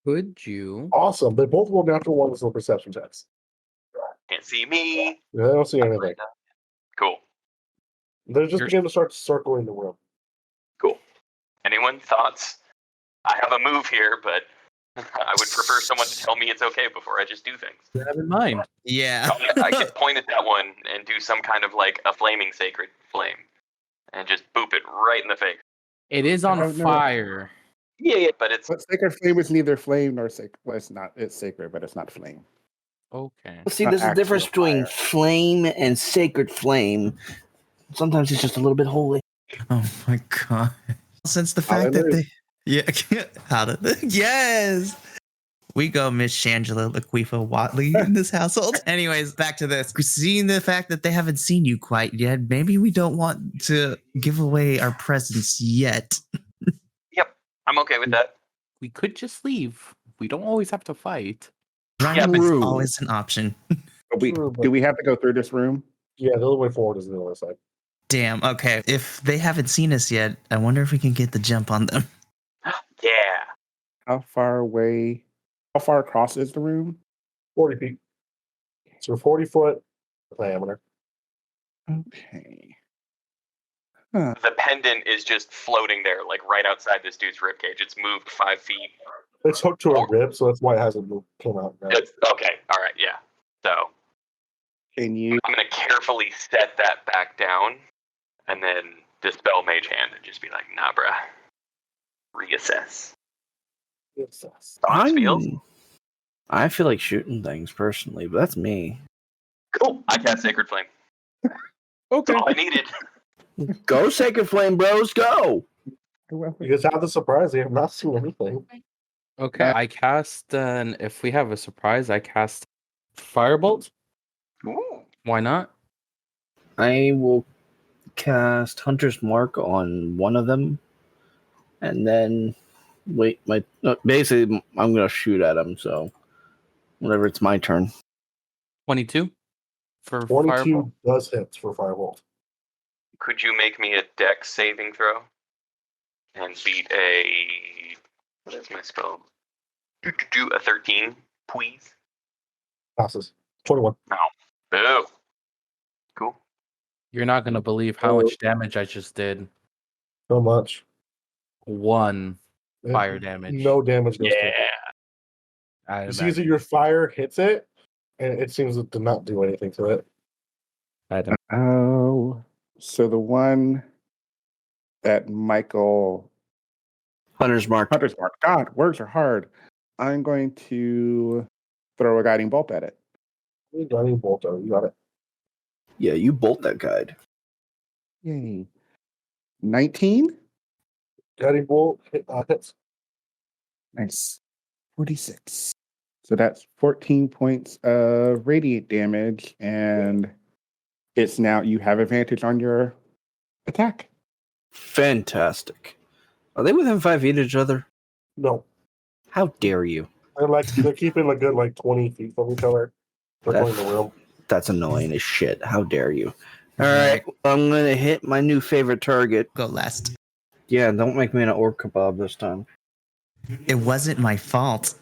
Could you? Awesome. They both rolled natural ones on perception checks. Can't see me. They don't see anything. Cool. They're just beginning to start circling the room. Cool. Anyone thoughts? I have a move here, but I would prefer someone to tell me it's okay before I just do things. Have in mind. Yeah. I could point at that one and do some kind of like a flaming sacred flame, and just boop it right in the face. It is on don't know. fire. Yeah, but it's But sacred flame is neither flame nor sacred. Well, it's sacred, but it's not flame. Okay. See, Not there's a difference actual between fire. flame and sacred flame. Sometimes it's just a little bit holy. Oh my god. Since the fact that Hallelujah. yes. We go Miss Shangela Laquifa Watley in this household. Anyways, back to this. Seeing the fact that they haven't seen you quite yet, maybe we don't want to give away our presence yet. I'm okay with that. We could just leave. We don't always have to fight. Running is True. always an option. But do we have to go through this room? Yeah, the other way forward is the other side. Damn, okay. If they haven't seen us yet, I wonder if we can get the jump on them. Yeah. How far across is the room? 40 feet. So 40-foot diameter. Okay. The pendant is just floating there, like right outside this dude's ribcage. It's moved 5 feet. It's hooked to a rib, so that's why it hasn't come out now. Okay, all right, yeah. So Can you? I'm gonna carefully set that back down, and then dispel mage hand and just be like, nah, bruh. Reassess. Thoughts, feels? I feel like shooting things personally, but that's me. Cool. I cast Sacred Flame. Okay. That's all I needed. Go Sacred Flame, bros, go! You guys have the surprise. They have not seen anything. Okay, I cast if we have a surprise, I cast Firebolt. Ooh. Why not? I will cast Hunter's Mark on one of them, and then basically I'm gonna shoot at him. So whenever it's my turn, 22 for 22 Firebolt. does hit for Firebolt. Could you make me a dex saving throw? And beat what is my spell? Do a 13, please. Passes. 21. Boo. Cool. You're not gonna believe how much damage I just did. So much. 1 fire damage. No damage goes to it. Yeah. You see that your fire hits it, and it seems to not do anything to it. Oh, so the one that Michael Hunter's Mark. God, words are hard. I'm going to throw a guiding bolt at it. Guiding bolt, you got it. Yeah, you bolt that guide. Yay. 19? Guiding bolt hits. Nice. 46. So that's 14 points of radiant damage, and it's now you have advantage on your attack. Fantastic. Are they within 5 feet of each other? No. How dare you? They're keeping a good 20 feet from each other. They're going in the room. That's annoying as shit. How dare you? All right, I'm gonna hit my new favorite target. Go last. Yeah, don't make me an orc kebab this time. It wasn't my fault.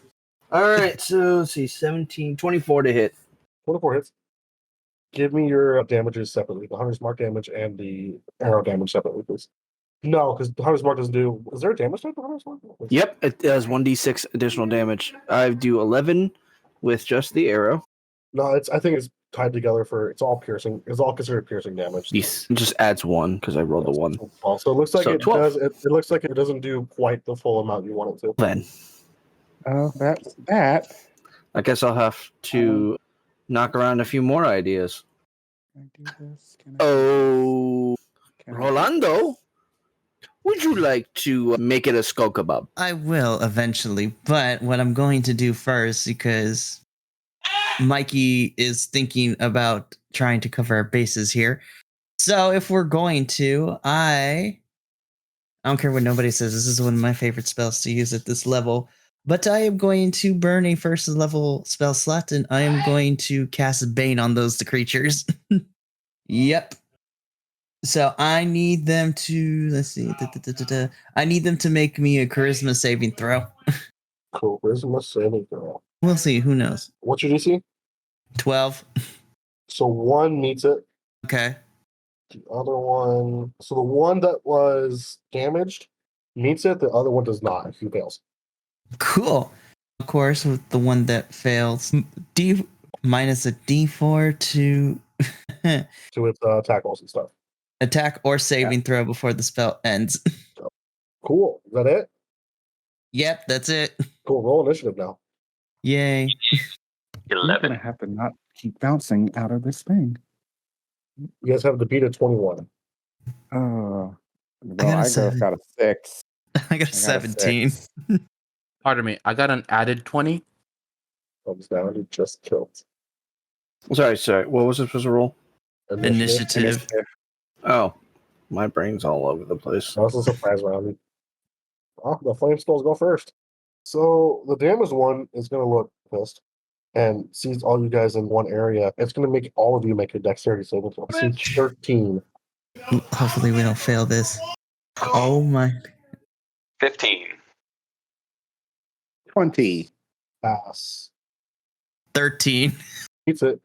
All right, so let's see, 17, 24 to hit. 24 hits. Give me your damages separately. The Hunter's Mark damage and the arrow damage separately, please. No, because the Hunter's Mark doesn't do... Is there a damage type to Hunter's Mark? Yep, it does 1d6 additional damage. I do 11 with just the arrow. No, I think it's tied together for it's all piercing. It's all considered piercing damage. It just adds 1 because I rolled a 1. Also, it looks like So it 12. does. It looks like it doesn't do quite the full amount you want it to. Then Oh, that's that. I guess I'll have to knock around a few more ideas. Can I do this? Oh, Can I- Rolando, would you like to make it a skull kebab? I will eventually, but what I'm going to do first, because Mikey is thinking about trying to cover our bases here. So if we're going to, I don't care what nobody says. This is one of my favorite spells to use at this level. But I am going to burn a first level spell slot, and I am going to cast Bane on those creatures. Yep. So I need them to, let's see. I need them to make me a charisma saving throw. Charisma saving throw. We'll see. Who knows? What's your DC? 12. So 1 meets it. Okay. The other one. So the one that was damaged meets it. The other one does not. He fails. Cool. Of course, with the one that fails, D minus a D4 to To its attack rolls and stuff. attack or saving throw before the spell ends. Cool. Is that it? Yep, that's it. Cool. Roll initiative now. Yay. I'm 11. gonna have to not keep bouncing out of this thing. You guys have to beat a 21. Oh, well, got a I 7. got a 6. I got a 17. 6. Pardon me. I got an added 20. Comes down to just Kilt. Sorry. What was it supposed to roll? Initiative. Oh, my brain's all over the place. That was a surprise round. Oh, the flame skulls go first. So the damaged one is going to look pissed and sees all you guys in one area. It's going to make all of you make a dexterity saving throw. I see 13. Hopefully we don't fail this. Oh my. 15. 20. Pass. 13. Beats it.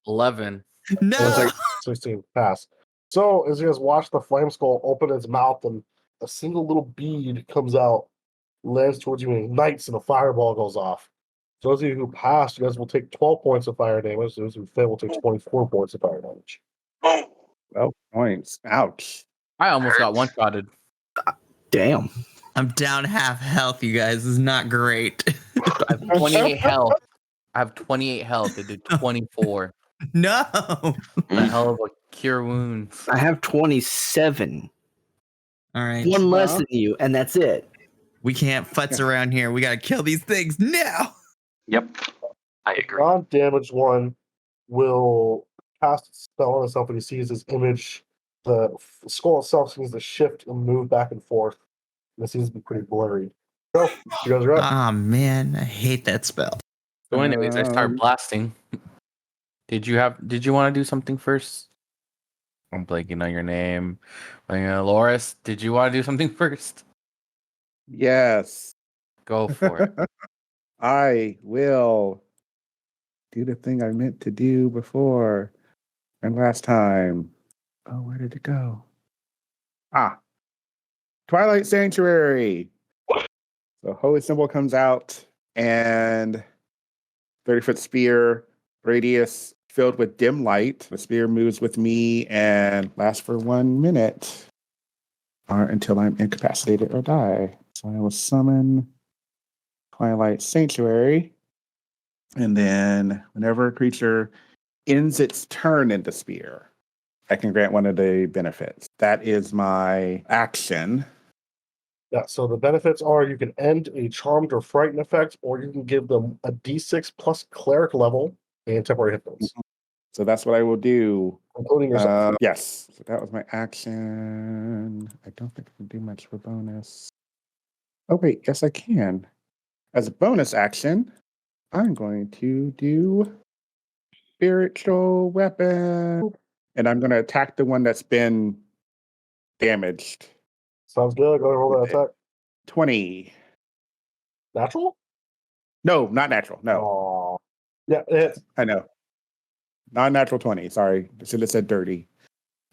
11. No. It's like 16. Pass. So as you guys watch the flame skull open its mouth and a single little bead comes out, lands towards you and ignites and a fireball goes off. So those of you who passed, you guys will take 12 points of fire damage. Those who fail will take 24 points of fire damage. 12 points. Ouch. I almost got Hurts. one-shotted. Damn. I'm down half health, you guys. This is not great. I have 28 health. I have 28 health. It did 24. No. The hell of a cure wounds. I have 27. All right. One less than you, and that's it. We can't futz around here. We got to kill these things now. Yep. I agree. Non-damaged one will cast a spell on itself when he sees his image. The skull itself seems to shift and move back and forth. And it seems to be pretty blurry. So, you guys are up. Ah, man. I hate that spell. So anyways, I start blasting. Did you want to do something first? I'm blanking on your name. Lhoris, did you want to do something first? Yes. Go for it. I will do the thing I meant to do before and last time. Oh, where did it go? Twilight Sanctuary. The holy symbol comes out and 30-foot spear radius filled with dim light. The spear moves with me and lasts for 1 minute or until I'm incapacitated or die. So I will summon Twilight Sanctuary. And then whenever a creature ends its turn in the spear, I can grant one of the benefits. That is my action. Yeah, so the benefits are you can end a charmed or frightened effect, or you can give them a d6 plus cleric level and temporary hit points, So that's what I will do. including yourself. Yes. So that was my action. I don't think I can do much for bonus. Oh, wait. Yes, I can. As a bonus action, I'm going to do spiritual weapon. And I'm going to attack the one that's been damaged. Sounds good. Go ahead and roll that attack. 20. Natural? No, not natural. No, Aw. Yeah, it hits. I know. Non-natural 20. Sorry. I should have said dirty.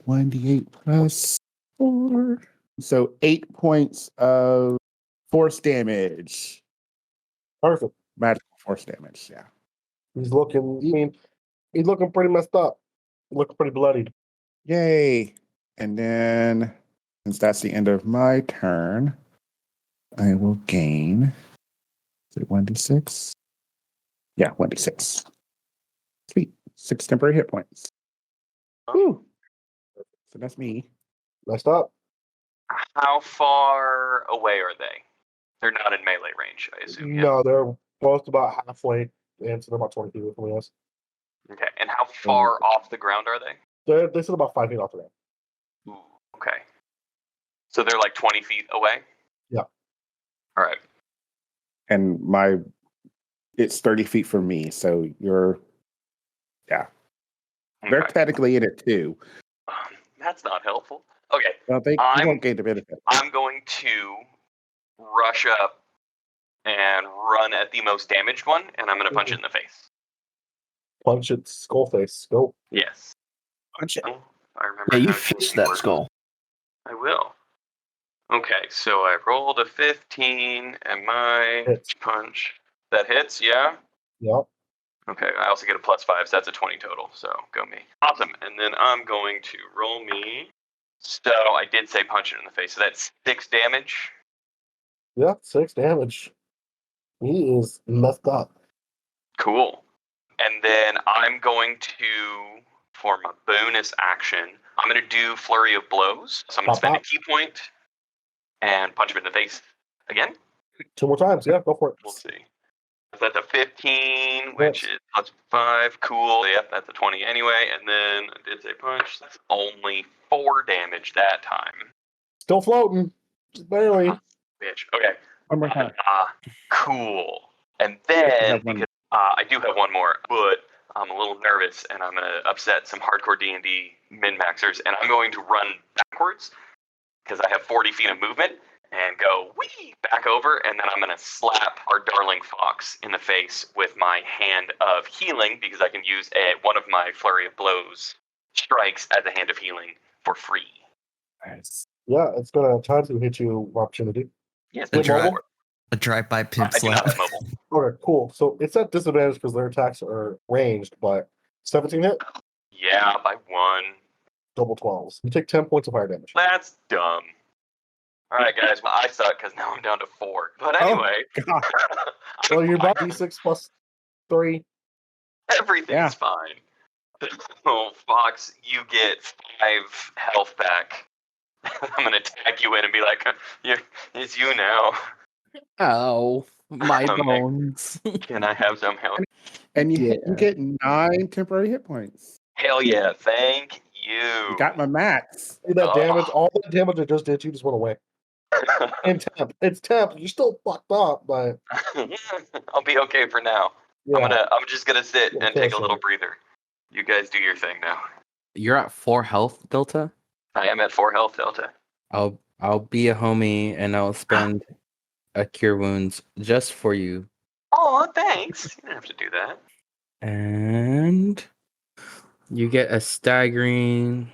1d8 plus 4. So 8 points of force damage. Perfect. Magical force damage. Yeah. He's looking. I mean, He's looking pretty messed up. Looking pretty bloodied. Yay. And then, since that's the end of my turn, I will gain. Is it 1d6? Yeah, 1d6. Sweet. 6 temporary hit points. Woo. So that's me. Messed up. How far away are they? They're not in melee range, I assume. Yeah. No, they're both about halfway, and so they're about 20 feet away from us. Okay. And how far off the ground are they? They sit about 5 feet off the ground. Ooh, okay. So they're like 20 feet away? Yeah. All right. And it's 30 feet from me, so you're, yeah. They're Okay. technically in it too. That's not helpful. Okay. Well, you won't gain the benefit. I'm going to rush up and run at the most damaged one, and I'm going to punch it in the face. Punch its skull face. Go. Yes. Punch it. I remember. Yeah, you how fist it that works. skull. I will. Okay, so I rolled a 15, and my Hits. punch. That hits, yeah? Yep. Okay, I also get a +5, so that's a 20 total, so go me. Awesome, and then I'm going to roll me. So I did say punch it in the face, so that's 6 damage. Yeah, 6 damage. He is messed up. Cool. And then I'm going to, for my bonus action, I'm going to do Flurry of Blows. So I'm going to spend a key point and punch him in the face again. 2 more times. Yeah, go for it. We'll see. That's a 15, which is +5. Cool. Yep, that's a 20 anyway. And then I did say punch. That's only 4 damage that time. Still floating. Just barely. Bitch. Okay. One more time. Cool. And You then, have one. because I do have one more, but I'm a little nervous, and I'm going to upset some hardcore D&D min-maxers, and I'm going to run backwards, because I have 40 feet of movement, and go wee back over, and then I'm going to slap our darling Fawkes in the face with my hand of healing, because I can use one of my Flurry of Blows strikes as a hand of healing for free. Nice. Yeah, it's going to try to hit you with opportunity. Yes, Wait, mobile? A drive-by pimp I do not slap. have mobile. Okay, cool. So it's at disadvantage because their attacks are ranged, but 17 hit, Yeah, by 1. double 12s. You take 10 points of fire damage. That's dumb. All right, guys. Well, I suck because now I'm down to 4. But anyway, God. Well, you're about D6 plus 3. everything's fine. Oh, Fawkes, you get 5 health back. I'm gonna tag you in and be like, "It's you now. Oh, my Okay. bones. Can I have some help?" And you Yeah. get 9 temporary hit points. Hell yeah! Thank you. You got my max. See that Oh. damage? All the damage I just did, you just went away. And temp. It's temp. You're still fucked up, but I'll be okay for now. yeah. I'm just gonna sit Yeah, and take a finish little it. breather. You guys do your thing now. You're at 4 health, Delta. I am at 4 health, Delta. I'll be a homie and I'll spend a cure wounds just for you. Oh, thanks. You don't have to do that. And you get a staggering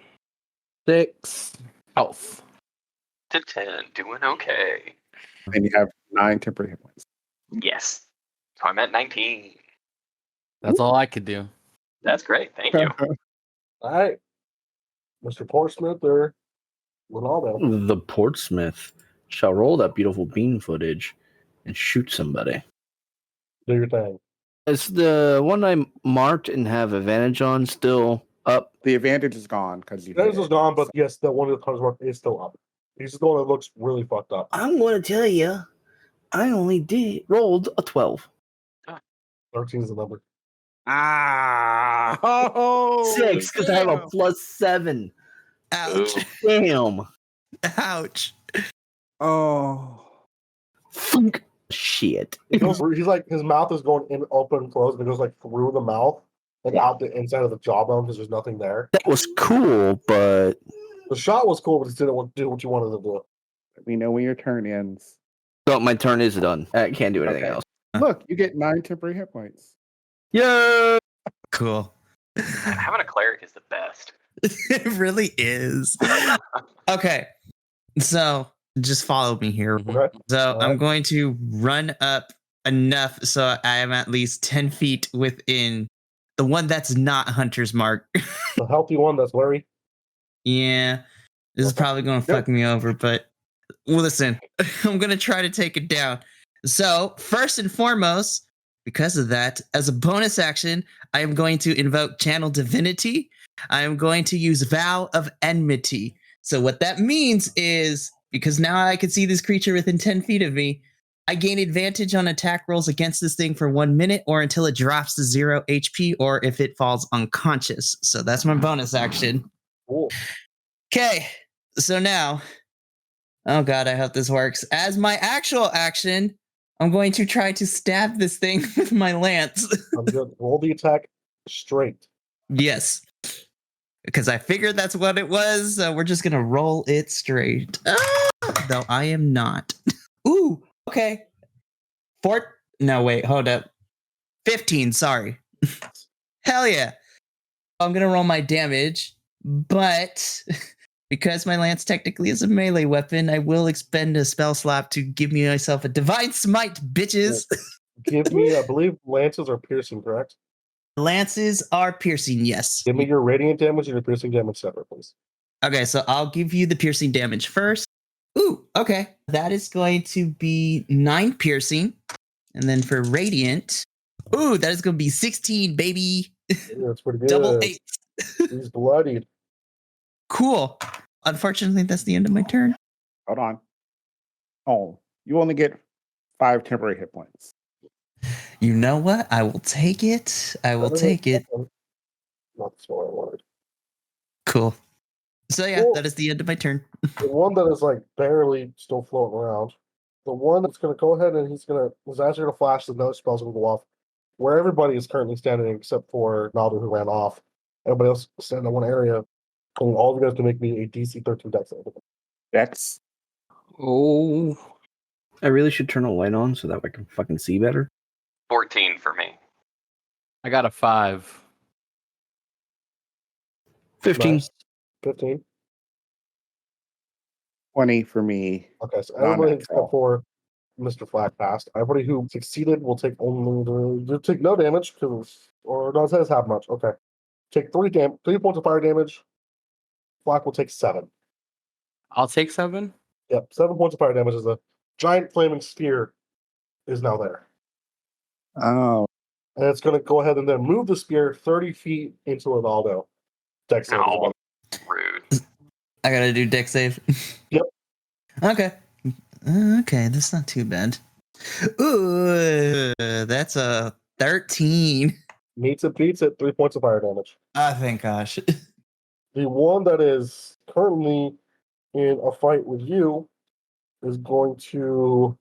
6 health. To 10, doing okay. And you have 9 temporary hit points. Yes. So I'm at 19. That's all I could do. That's great. Thank you. All right. Mr. Portsmouth or Rolando. The Portsmith shall roll that beautiful beam footage and shoot somebody. Do your thing. Is the one I marked and have advantage on still up? The advantage is gone because you. That hit is it. gone, but yes, that one of the colors mark is still up. He's just the one that looks really fucked up. I'm going to tell you, I only rolled a 12. 13 is the number. Ah! Oh, 6 because I have a damn. +7. Ouch. Damn. Ouch. Oh. Thunk. Shit. He's like, his mouth is going in, open, and closed, and it goes like through the mouth and out the inside of the jawbone because there's nothing there. That was cool, but The shot was cool, but it didn't do what you wanted to do. Let me know when your turn ends. so my turn is done. I can't do anything Okay. else. Look, you get 9 temporary hit points. Yeah. Cool. Having a cleric is the best. It really is. Okay. So just follow me here. Okay? So All I'm right. going to run up enough so I am at least 10 feet within The one that's not Hunter's Mark. The healthy one that's Larry. Yeah. This is probably going to fuck me over, but listen, I'm going to try to take it down. So, first and foremost, because of that, as a bonus action, I am going to invoke Channel Divinity. I am going to use Vow of Enmity. So, what that means is, because now I can see this creature within 10 feet of me, I gain advantage on attack rolls against this thing for 1 minute or until it drops to 0 HP or if it falls unconscious. So, that's my bonus action. Cool. Okay, so now, oh god, I hope this works. As my actual action, I'm going to try to stab this thing with my lance. I'm good. Roll the attack straight. Yes, because I figured that's what it was. So we're just gonna roll it straight. Though I am not. Ooh, okay. No, wait, hold up. 15, sorry. Hell yeah. I'm gonna roll my damage, but because my lance technically is a melee weapon, I will expend a spell slot to give me myself a divine smite, bitches. Give me, I believe lances are piercing, correct? Lances are piercing, yes. Give me your radiant damage and your piercing damage separate, please. Okay, so I'll give you the piercing damage first. Ooh, okay. That is going to be 9 piercing. And then for radiant, ooh, that is going to be 16, baby. Yeah, that's pretty good. Double 8. He's bloodied. Cool. Unfortunately, that's the end of my turn. Hold on. Oh, you only get 5 temporary hit points. You know what? I will take it. I will take it. Not the spell I wanted. Cool. So yeah, Cool. that is the end of my turn. The one that is like barely still floating around. The one that's going to go ahead and his eyes are going to flash, the no spell's going to go off. Where everybody is currently standing except for Naldo who ran off. Everybody else standing in one area. And all of you guys can make me a DC 13 dex save. Dex. Oh. I really should turn a light on so that I can fucking see better. 14 for me. I got a 5. 15. Nice. 15. 20 for me. Okay, so everybody Non-natural. except for Mr. Flag passed. Everybody who succeeded will take you'll take no damage or no, it says half much. Okay, take 3 points of fire damage. Flag will take 7. I'll take 7. Yep, 7 points of fire damage as a giant flaming sphere is now there, Oh. and it's going to go ahead and then move the spear 30 feet into Ronaldo. Dex save. No. Rude. I gotta do deck save. Yep. Okay. Okay, that's not too bad. Ooh, that's a 13. Meets it, beats it. 3 points of fire damage. Ah, thank gosh. The one that is currently in a fight with you is going to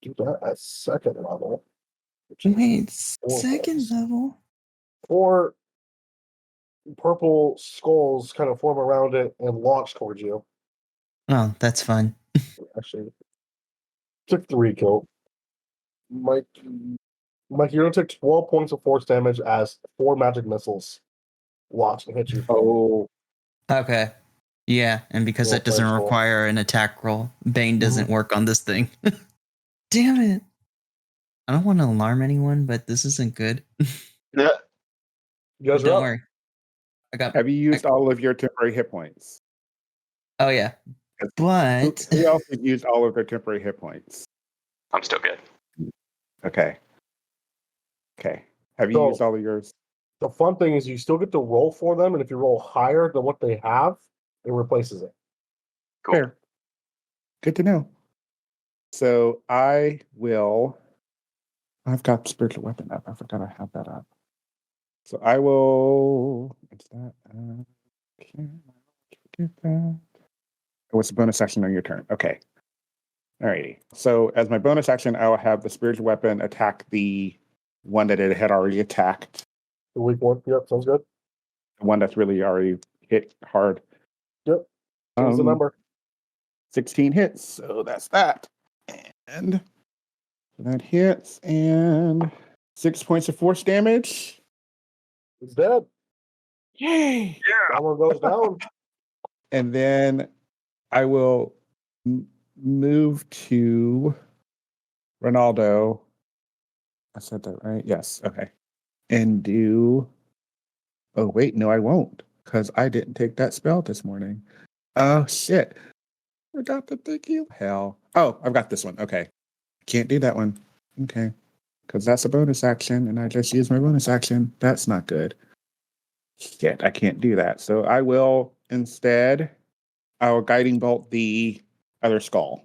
do that at second level. Wait, Four second points. level? 4 purple skulls kind of form around it and launch towards you. Oh, that's fun. Actually, took 3 kill. Mike, you're going to take 12 points of force damage as 4 magic missiles launch and hit you. Oh. Okay. Yeah, and because Roll that doesn't flash roll. require an attack roll, Bane doesn't work on this thing. Damn it. I don't want to alarm anyone, but this isn't good. Yeah. You guys are Don't up. worry. I got. Have you used all of your temporary hit points? Oh yeah, but Who else has used all of their temporary hit points? I'm still good. Okay. Okay. Have you So- used all of yours? The fun thing is you still get to roll for them, and if you roll higher than what they have, it replaces it. Cool. Fair. Good to know. So I've got spiritual weapon up. I forgot I have that up. So I will. What's that? Forget that. What's the bonus action on your turn? Okay. Alrighty. So as my bonus action, I will have the spiritual weapon attack the one that it had already attacked. The weak one. Yep, sounds good. The one that's really already hit hard. Yep. Here's the number. 16 hits, so that's that. And that hits, and 6 points of force damage. It's dead. Yay! That one goes down. And then I will move to Ronaldo. I said that right? Yes. Okay. and do. Oh, wait, no, I won't, because I didn't take that spell this morning. Oh, shit. Forgot to take heal. Hell. Oh, I've got this one. Okay. Can't do that one. Okay. Because that's a bonus action, and I just used my bonus action. That's not good. Shit, I can't do that. So I will instead, I will guiding bolt the other skull.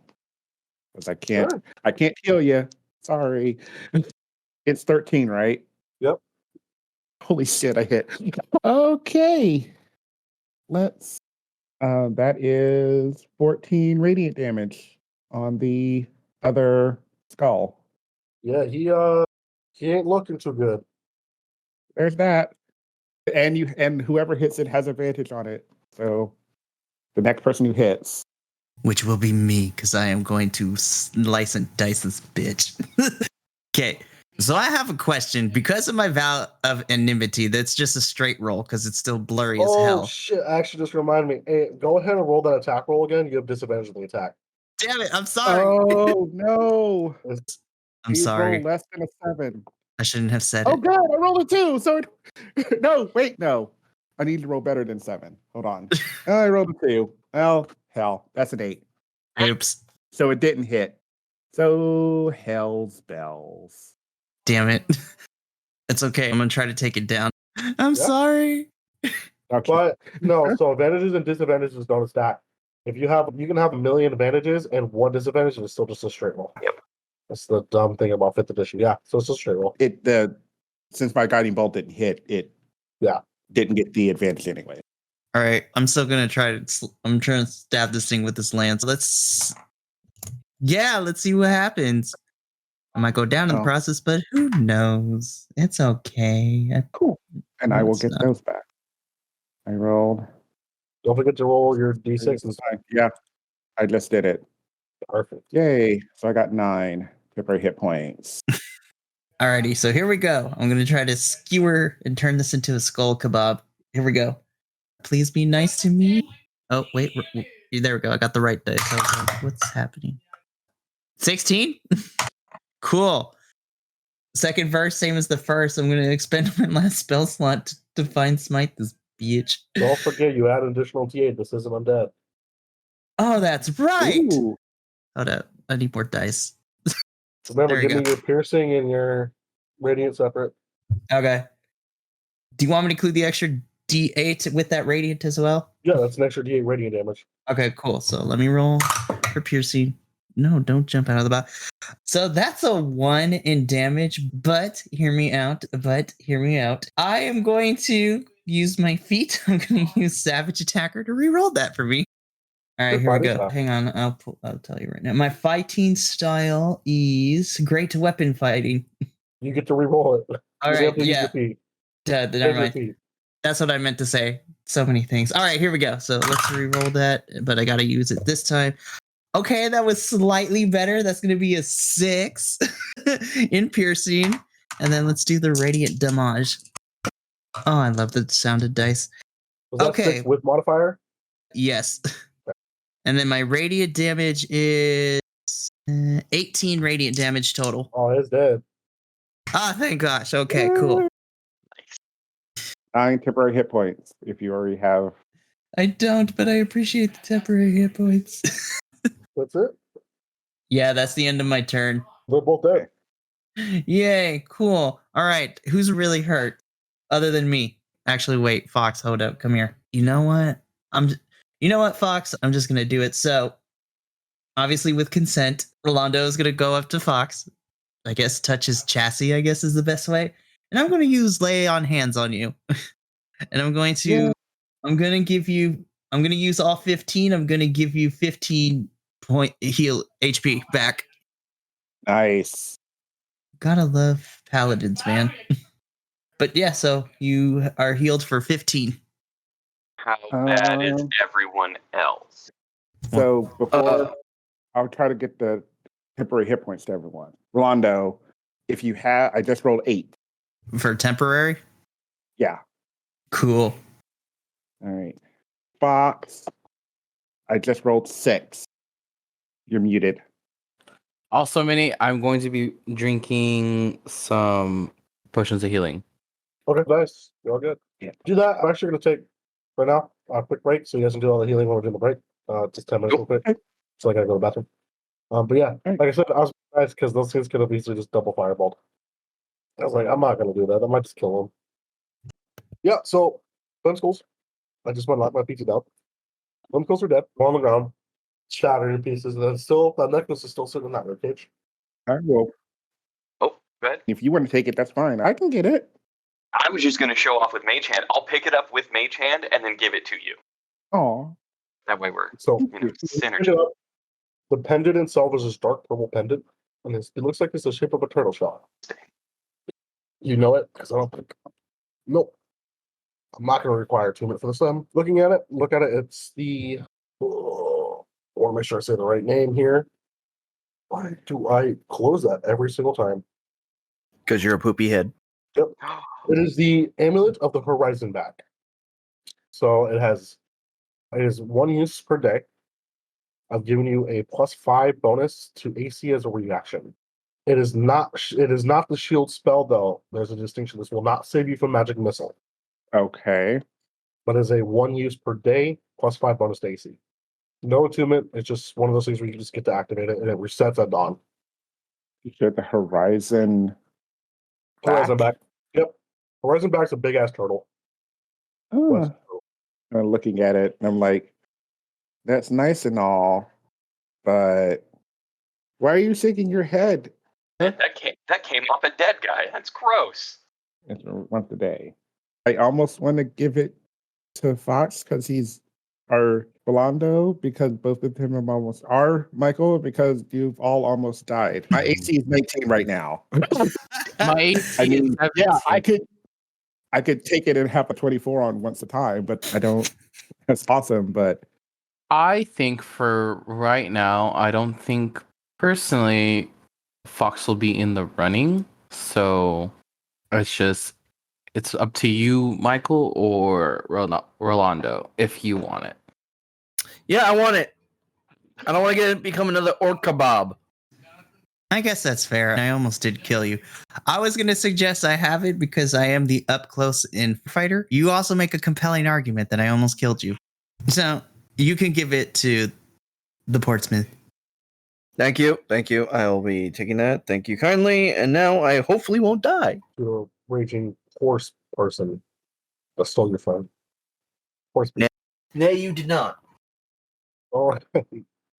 Because Sure. I can't heal you. Sorry. It's 13, right? Yep. Holy shit, I hit. Okay. Let's that is 14 radiant damage on the other skull. Yeah, he ain't looking too good. There's that. And whoever hits it has advantage on it. So the next person who hits. Which will be me, because I am going to slice and dice this bitch. Okay, so I have a question. Because of my vow of enmity, that's just a straight roll, because it's still blurry as Oh hell. shit! Actually, just remind me. Hey, go ahead and roll that attack roll again. You have disadvantage on the attack. Damn it, I'm sorry. Oh no. It's- I'm Please sorry. roll less than a 7. I shouldn't have said Oh it. god, I rolled a 2. So no, wait, no. I need to roll better than 7. Hold on. I rolled a 2. Well, hell, that's an 8. Oops. So it didn't hit. So hell's bells. Damn it. It's okay. I'm going to try to take it down. I'm Yeah. sorry. Okay. But no, so advantages and disadvantages don't stack. If you can have a million advantages and one disadvantage, and it's still just a straight roll. Yep. That's the dumb thing about 5th edition. Yeah, so it's a straight roll. Since my guiding bolt didn't hit, it didn't get the advantage anyway. All right. I'm still going to try to. I'm trying to stab this thing with this lance. Let's see what happens. I might go down in the Oh. process, but who knows? It's okay. Cool. And I will It's get not- those back. I rolled. Don't forget to roll your d6 and Yeah, I just did it. perfect. Yay. So I got 9 temporary hit points. Alrighty, so here we go. I'm going to try to skewer and turn this into a skull kebab. Here we go. Please be nice to me. Oh, wait. There we go. I got the right dice. I was like, what's happening? 16? Cool. Second verse, same as the first. I'm going to expend my last spell slot to Divine Smite this bitch. Don't forget you add an additional T8. This isn't undead. Oh, that's right. Ooh. Hold up. I need more dice. Remember, There you give me go. your piercing and your radiant separate. Okay. Do you want me to include the extra D8 with that radiant as well? Yeah, that's an extra D8 radiant damage. Okay, cool. So let me roll for piercing. No, don't jump out of the box. So that's a 1 in damage, but hear me out. I am going to use my feet. I'm going to use Savage Attacker to reroll that for me. All right, Good here we fighting go. style. Hang on. I'll tell you right now. My fighting style is great weapon fighting. You get to reroll it. All You right, have to use yeah. your feet. Never Save your mind. feet. That's what I meant to say. So many things. All right, here we go. So let's re-roll that, but I got to use it this time. Okay, that was slightly better. That's going to be a 6 in piercing. And then let's do the radiant damage. Oh, I love the sound of dice. Was that Okay. 6 with modifier? Yes. And then my radiant damage is 18 radiant damage total. Oh, it's dead. Ah, thank gosh. Okay, cool. 9 temporary hit points if you already have. I don't, but I appreciate the temporary hit points. That's it. Yeah, that's the end of my turn. They're both dead. Yay, cool. All right, who's really hurt other than me? Actually, wait, Fawkes, hold up, come here. You know what, Fawkes? I'm just gonna do it. So, obviously, with consent, Rolando is gonna go up to Fawkes. I guess touch his chassis. I guess is the best way. And I'm gonna use lay on hands on you, and I'm going to. Yeah. I'm gonna give you. I'm gonna use all 15. I'm gonna give you 15 point heal HP back. Nice. Gotta love paladins, man. But yeah, so you are healed for 15. How bad is Um, everyone else? So before I'll try to get the temporary hit points to everyone. Rolando, if you have, I just rolled 8. For temporary? Yeah. Cool. All right. Fawkes, I just rolled 6. You're muted. Also, Minnie, I'm going to be drinking some potions of healing. Okay, nice. You're all good. Yeah. Do that. I'm actually going to take, right now, a quick break so you guys can do all the healing when we're doing the break. Just 10 minutes real quick. Okay. So I got to go to the bathroom. But yeah, Right. like I said, I was nice because those things could have easily just double fireballed. I was like, I'm not going to do that. I might just kill them. Yeah, so, schools. I just went and locked my pizza down. Schools are dead. On the ground. Shattered in pieces. And then still, that necklace is still sitting in that ribcage. All right, well, Oh, go ahead. if you want to take it, that's fine. I can get it. I was just going to show off with Mage Hand. I'll pick it up with Mage Hand and then give it to you. Oh, That way we're So, synergy. the pendant itself is this dark purple pendant. And it looks like it's the shape of a turtle shell. You know it? Because I don't think. Nope. I'm not going to require 2 minutes for this. I'm looking at it. Look at it. It's the. I want to make sure I say the right name here. Why do I close that every single time? Because you're a poopy head. It is the Amulet of the Horizon Back. So it is 1 use per day. I've given you a +5 bonus to AC as a reaction. It is not the shield spell though. There's a distinction. This will not save you from magic missile. okay. But is a 1 use per day +5 bonus to AC. No attunement. It's just one of those things where you just get to activate it and it resets at dawn. You said the Horizon. Horizon back. Yep. Horizon back's a big ass turtle. Oh. I'm looking at it and I'm like, that's nice and all, but why are you shaking your head? That came off a dead guy. That's gross. It's once a day. I almost want to give it to Fawkes because he's our Rolando, because both of them almost are Michael, because you've all almost died. My AC is 19 right now. My AC I mean, is yeah, 17. I could take it and have a 24 on once a time, but I don't. That's awesome, but I think for right now, I don't think personally Fox will be in the running. So it's up to you, Michael, or Rolando, if you want it. Yeah, I want it. I don't want to become another orc kebab. I guess that's fair. I almost did kill you. I was going to suggest I have it because I am the up close in fighter. You also make a compelling argument that I almost killed you. So you can give it to the Portsmith. Thank you. Thank you. I will be taking that. Thank you kindly. And now I hopefully won't die. To a raging horse person that stole your friend. Horse. No, you did not. All right.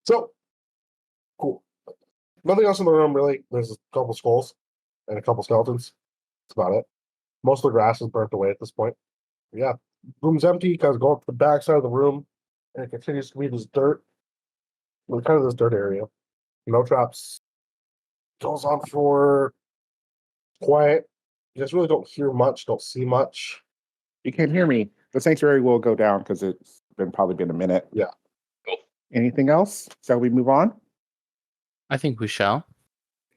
So, cool. Nothing else in the room, really. There's a couple skulls and a couple skeletons. That's about it. Most of the grass is burnt away at this point. Yeah. Room's empty. You guys go up to the back side of the room, and it continues to be this dirt. Well, kind of this dirt area. No traps. Goes on for quiet. You guys really don't hear much, don't see much. you can't hear me. The sanctuary will go down because it's probably been a minute. Yeah. Cool. Anything else? Shall we move on? I think we shall.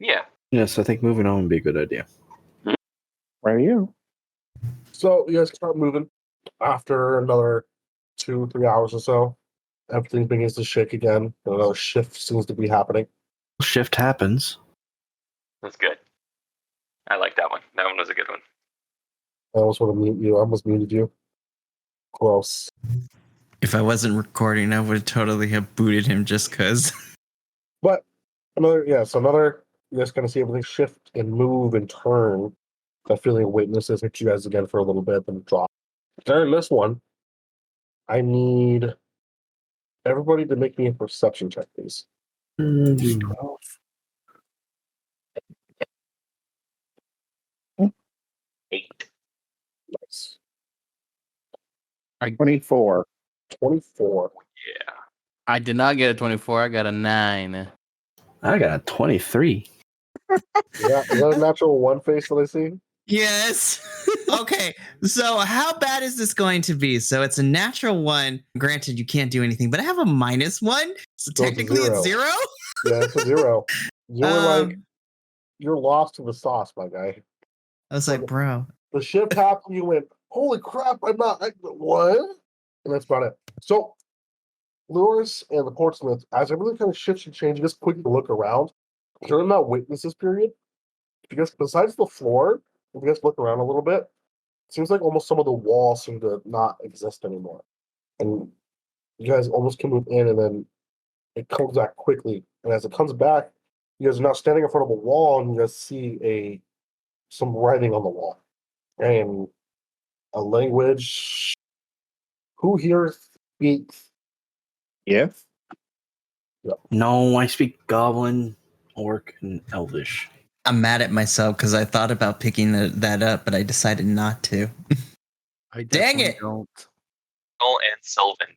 Yeah. Yes, I think moving on would be a good idea. Where are you? So you guys start moving after another 2-3 hours or so. Everything begins to shake again. Another shift seems to be happening. Shift happens. That's good. I like that one. That one was a good one. I almost want to mute you. I almost muted you. Gross. If I wasn't recording, I would totally have booted him just because. But another, you guys kind of see everything shift and move and turn. That feeling of weightlessness hits you guys again for a little bit, then drop. During this one, I need everybody to make me a perception check, please. 12. 8. Nice. 24. 24. Yeah. I did not get a 24. I got a 9. I got a 23. Is that a natural one face that I see? Yes. Okay. So how bad is this going to be? So it's a natural 1. Granted, you can't do anything, but I have a -1. So So it's a technically it's 0. Yeah, it's a 0. You were like, you're lost to the sauce, my guy. I was like, bro. The shift happened, you went, holy crap, what? And that's about it. So, Lhoris and the Portsmith, as everything kind of shifts and changes, just quickly look around. During that witnesses period, if you guys, besides the floor, if you guys look around a little bit, seems like almost some of the walls seem to not exist anymore. And you guys almost can move in, and then it comes back quickly. And as it comes back, you guys are now standing in front of a wall, and you guys see some writing on the wall. And a language. Who here speaks? Yes. No, I speak Goblin, Orc, and Elvish. I'm mad at myself because I thought about picking that up, but I decided not to. I Dang definitely it! don't. And Sylvan.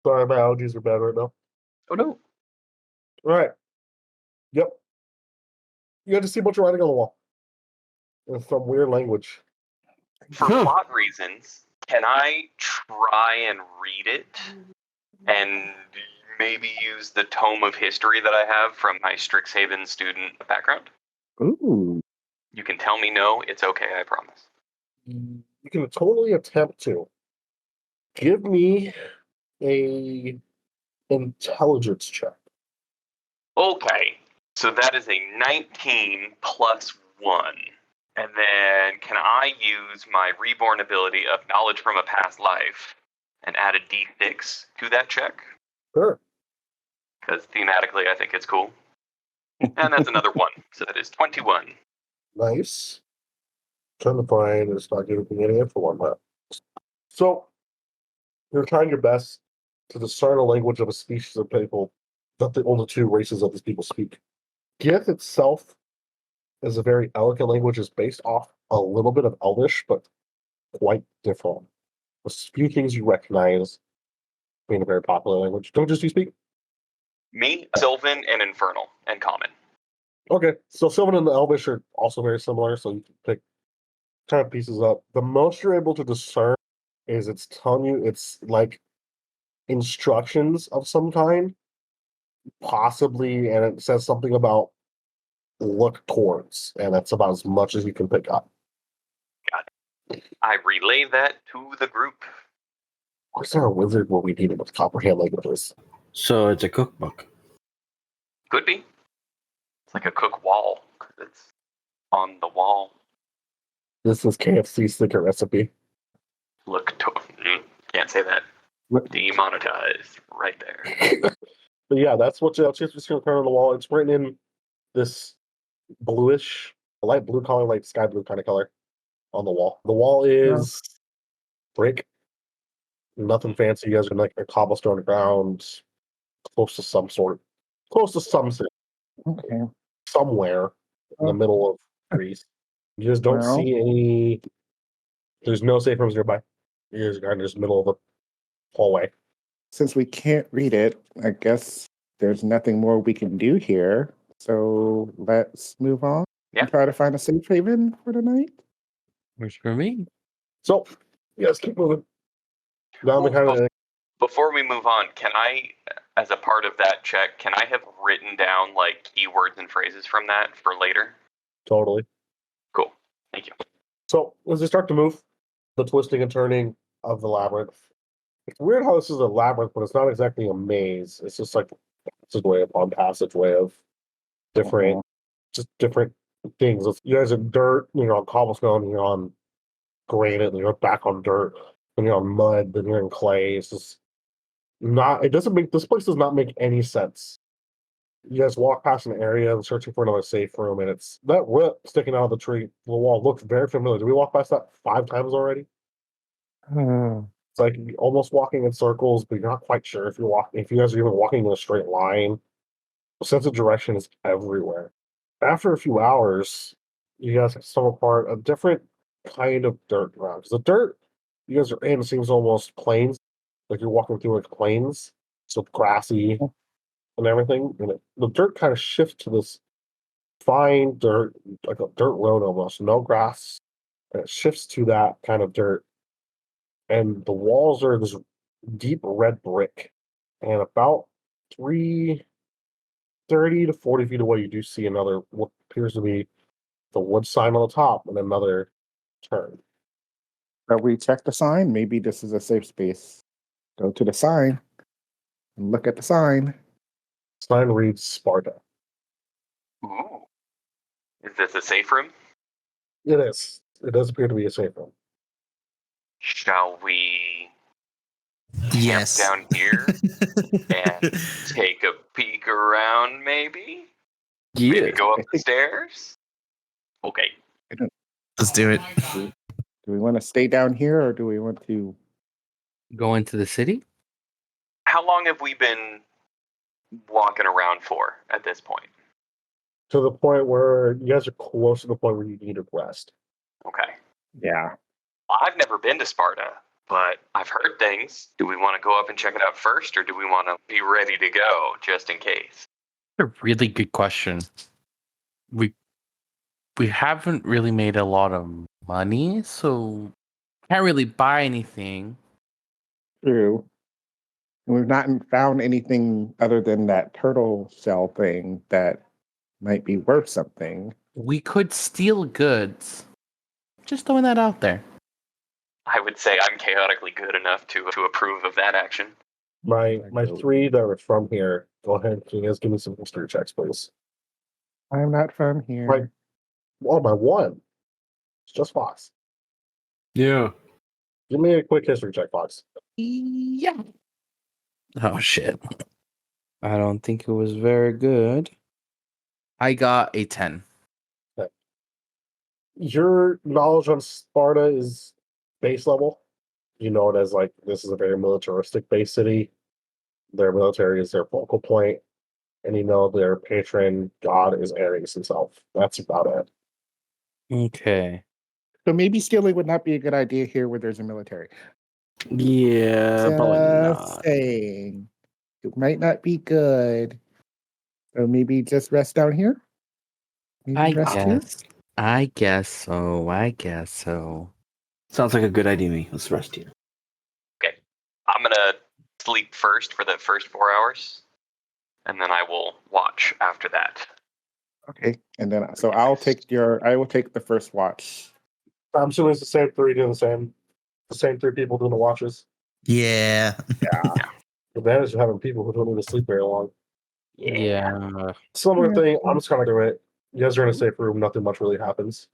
Sorry, my allergies are bad right now. Oh no. Right. Yep. You got to see a bunch of writing on the wall. In some weird language. For plot reasons, can I try and read it and maybe use the tome of history that I have from my Strixhaven student background? Ooh. You can tell me no, it's okay, I promise. You can totally attempt to. Give me a intelligence check. Okay, so that is a 19 plus 1. And then can I use my Reborn ability of knowledge from a past life and add a d6 to that check? Sure. Because thematically I think it's cool. And that's another 1, so that is 21. Nice. Trying to find it's not giving me any info on that. So you're trying your best to discern a language of a species of people that the only two races of these people speak. Gith itself is a very elegant language, is based off a little bit of Elvish, but quite different. A few things you recognize being a very popular language. Don't just you speak? Me, Sylvan, and Infernal, and Common. Okay, so Sylvan and the Elvish are also very similar, so you can pick kind of pieces up. The most you're able to discern is it's telling you it's like instructions of some kind, possibly, and it says something about look towards, and that's about as much as you can pick up. Got it. I relay that to the group. Where's our wizard where we need him to comprehend languages? So it's a cookbook. Could be. It's like a cook wall. It's on the wall. This is KFC secret recipe. Look to. Can't say that. Demonetized. Right there. But yeah, that's what you're just going to turn on the wall. It's written in this bluish, light blue color, like sky blue kind of color on the wall. The wall is brick. Nothing fancy. You guys are in like a cobblestone ground, close to some city. Okay. Somewhere in the middle of trees. You just don't see any. There's no safe rooms nearby. You're just kind of just middle of a hallway. Since we can't read it, I guess there's nothing more we can do here. So let's move on Yeah. and try to find a safe haven for the night. Works for me. So, yes, keep moving. Down the kind of Before we move on, can I, as a part of that check, can I have written down like keywords and phrases from that for later? totally. Cool. Thank you. So, as they start to move, the twisting and turning of the labyrinth. It's weird how this is a labyrinth, but it's not exactly a maze. It's just like passageway upon passageway of different, just different things. You guys are dirt, you're on cobblestone, you're on granite, and you're back on dirt, and you're on mud, then you're in clay. It's just not, it doesn't make, this place does not make any sense. You guys walk past an area and searching for another safe room, and it's that whip sticking out of the wall looks very familiar. Did we walk past that 5 times already? It's like you're almost walking in circles, but you're not quite sure if if you guys are even walking in a straight line. The sense of direction is everywhere. After a few hours, you guys have stumbled upon a different kind of dirt ground. Because the dirt you guys are in seems almost plains, like you're walking through like plains, so grassy and everything. And the dirt kind of shifts to this fine dirt, like a dirt road almost, no grass. And it shifts to that kind of dirt. And the walls are this deep red brick. And about 30 to 40 feet away, you do see another, what appears to be the wood sign on the top and another turn. We check the sign. Maybe this is a safe space. Go to the sign and look at the sign. Sign reads Sparta. Ooh. Is this a safe room? It is. It does appear to be a safe room. Shall we Yes. camp down here and take a peek around, maybe? Yeah. Maybe go up the stairs? Okay. Let's do it. Do we want to stay down here or do we want to? Go into the city? How long have we been walking around for at this point? To the point where you guys are close to the point where you need to rest. Okay. Yeah. I've never been to Sparta, but I've heard things. Do we want to go up and check it out first, or do we want to be ready to go just in case? A really good question. We haven't really made a lot of money, so can't really buy anything. True. We've not found anything other than that turtle shell thing that might be worth something. We could steal goods. Just throwing that out there. I would say I'm chaotically good enough to approve of that action. My three that are from here, go ahead, can you guys give me some history checks, please? I'm not from here. Right. Oh, my one. It's just Fawkes. Yeah. Give me a quick history check, Fawkes. Yeah. Oh shit. I don't think it was very good. I got a 10. Your knowledge on Sparta is base level. You know it as like this is a very militaristic base city. Their military is their focal point, and you know their patron god is Ares himself. That's about it. Okay. So maybe stealing would not be a good idea here where there's a military. Yeah, probably Just not. saying. It might not be good. Or maybe just rest down here? Maybe I rest here? guess. I guess so. Sounds like a good idea to me. Let's rest here. Okay. I'm going to sleep first for the first 4 hours, and then I will watch after that. Okay. And then so I will take the first watch. I'm assuming it's the same three doing the same three people doing the watches. Yeah. Yeah. The advantage of having people who don't need to sleep very long. Yeah. Similar Yeah. thing, I'm just gonna do it. You guys are in a safe room, nothing much really happens.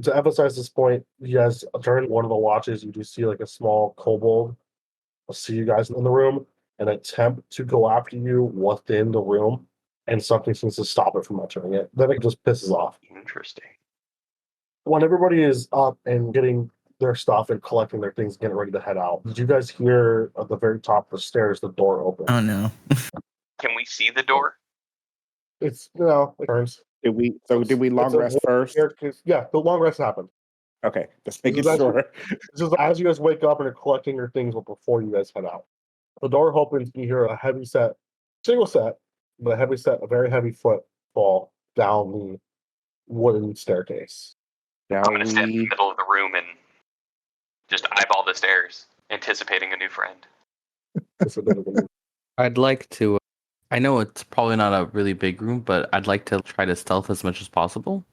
To emphasize this point, you guys during one of the watches, you do see like a small kobold see you guys in the room and attempt to go after you within the room, and something seems to stop it from entering it. Then it just pisses off. Interesting. When everybody is up and getting their stuff and collecting their things, getting ready to head out, did you guys hear at the very top of the stairs the door open? Oh no. Can we see the door? It's it turns. Did we long rest first? Yeah, the long rest happened. Okay. Just making This is sure. It's just as you guys wake up and are collecting your things before you guys head out. The door opens, you hear a heavy single set, but a very heavy footfall down the wooden staircase. Shall I'm going to stand in the we middle of the room and just eyeball the stairs, anticipating a new friend. It's a bit of a- I'd like to. I know it's probably not a really big room, but I'd like to try to stealth as much as possible.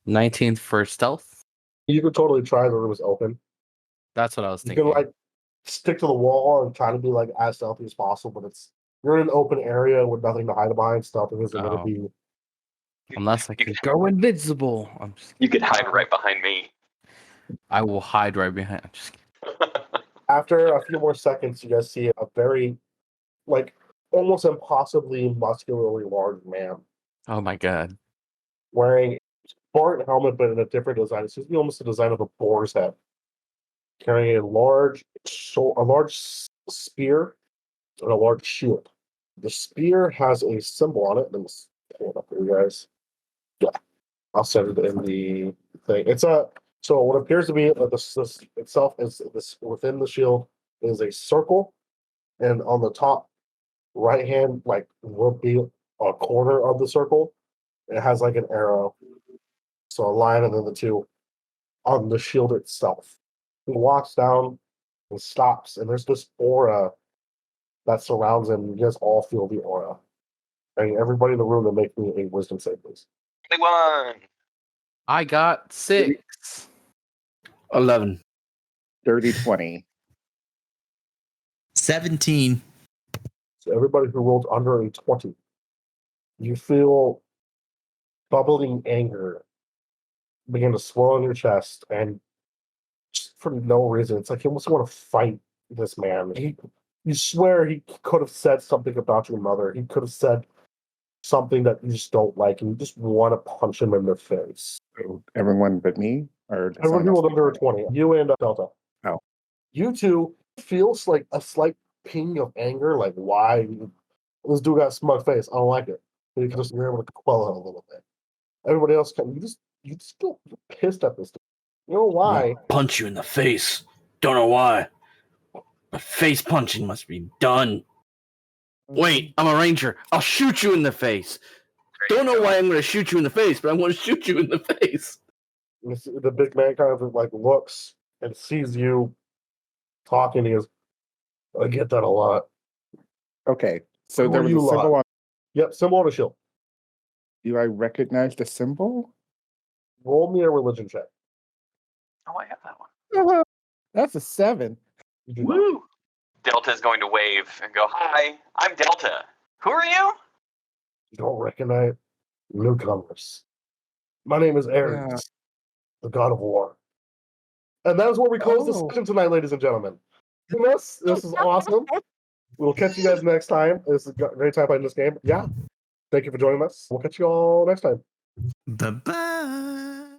19th for stealth. You could totally try the room is open. That's what I was You thinking. can like stick to the wall and try to be like as stealthy as possible, but you're in an open area with nothing to hide behind. Stealthing isn't going to be. Unless I can go invisible. You could hide right behind me. I will hide right behind. I'm just kidding. After a few more seconds, you guys see a very, like, almost impossibly muscularly large man Oh my god. wearing a Spartan helmet, but in a different design. It seems to be almost the design of a boar's head, carrying a large spear and a large shield. The spear has a symbol on it. Let me pull it up for you guys. Yeah, I'll send it in the thing. So what appears to be this itself is this within the shield is a circle, and on the top right hand, like will be a corner of the circle. It has like an arrow, so a line, and then the two on the shield itself. He walks down and stops, and there's this aura that surrounds him. You guys all feel the aura. And everybody in the room to make me a wisdom save, please. 21. I got 6. 11. dirty 20? 17. So everybody who rolled under a 20, you feel bubbling anger begin to swirl on your chest, and just for no reason, it's like you almost want to fight this man. You swear he could have said something about your mother. He could have said something that you just don't like, and you just want to punch him in the face. Everyone but me? Or Everyone who was under 20. You and Delta. Oh. You two feels like a slight ping of anger, like why this dude got a smug face. I don't like it. You just you're able to quell it a little bit. Everybody else you just feel pissed at this dude. You know why? Punch you in the face. Don't know why. But face punching must be done. Wait, I'm a ranger. I'll shoot you in the face. Don't know why I'm going to shoot you in the face, but I'm going to shoot you in the face. The big man kind of like looks and sees you talking. He goes, I get that a lot. Okay, so Who there are was you a symbol lot? on. Yep, symbol on a shield. Do I recognize the symbol? Roll me a religion check. Oh, I have that one. That's a 7. You do not. Woo! Delta's going to wave and go, "Hi, I'm Delta. Who are you?" You don't recognize newcomers. My name is Ares, the god of war. And that is where we close the session tonight, ladies and gentlemen. This is awesome. We'll catch you guys next time. This is a great time playing this game. Yeah. Thank you for joining us. We'll catch you all next time. Bye-bye.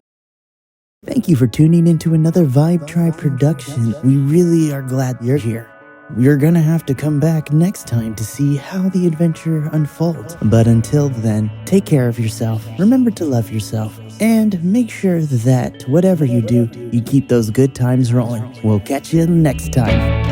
Thank you for tuning into another Vibe Tribe production. We really are glad you're here. We're gonna have to come back next time to see how the adventure unfolds. But until then, take care of yourself, remember to love yourself, and make sure that whatever you do, you keep those good times rolling. We'll catch you next time.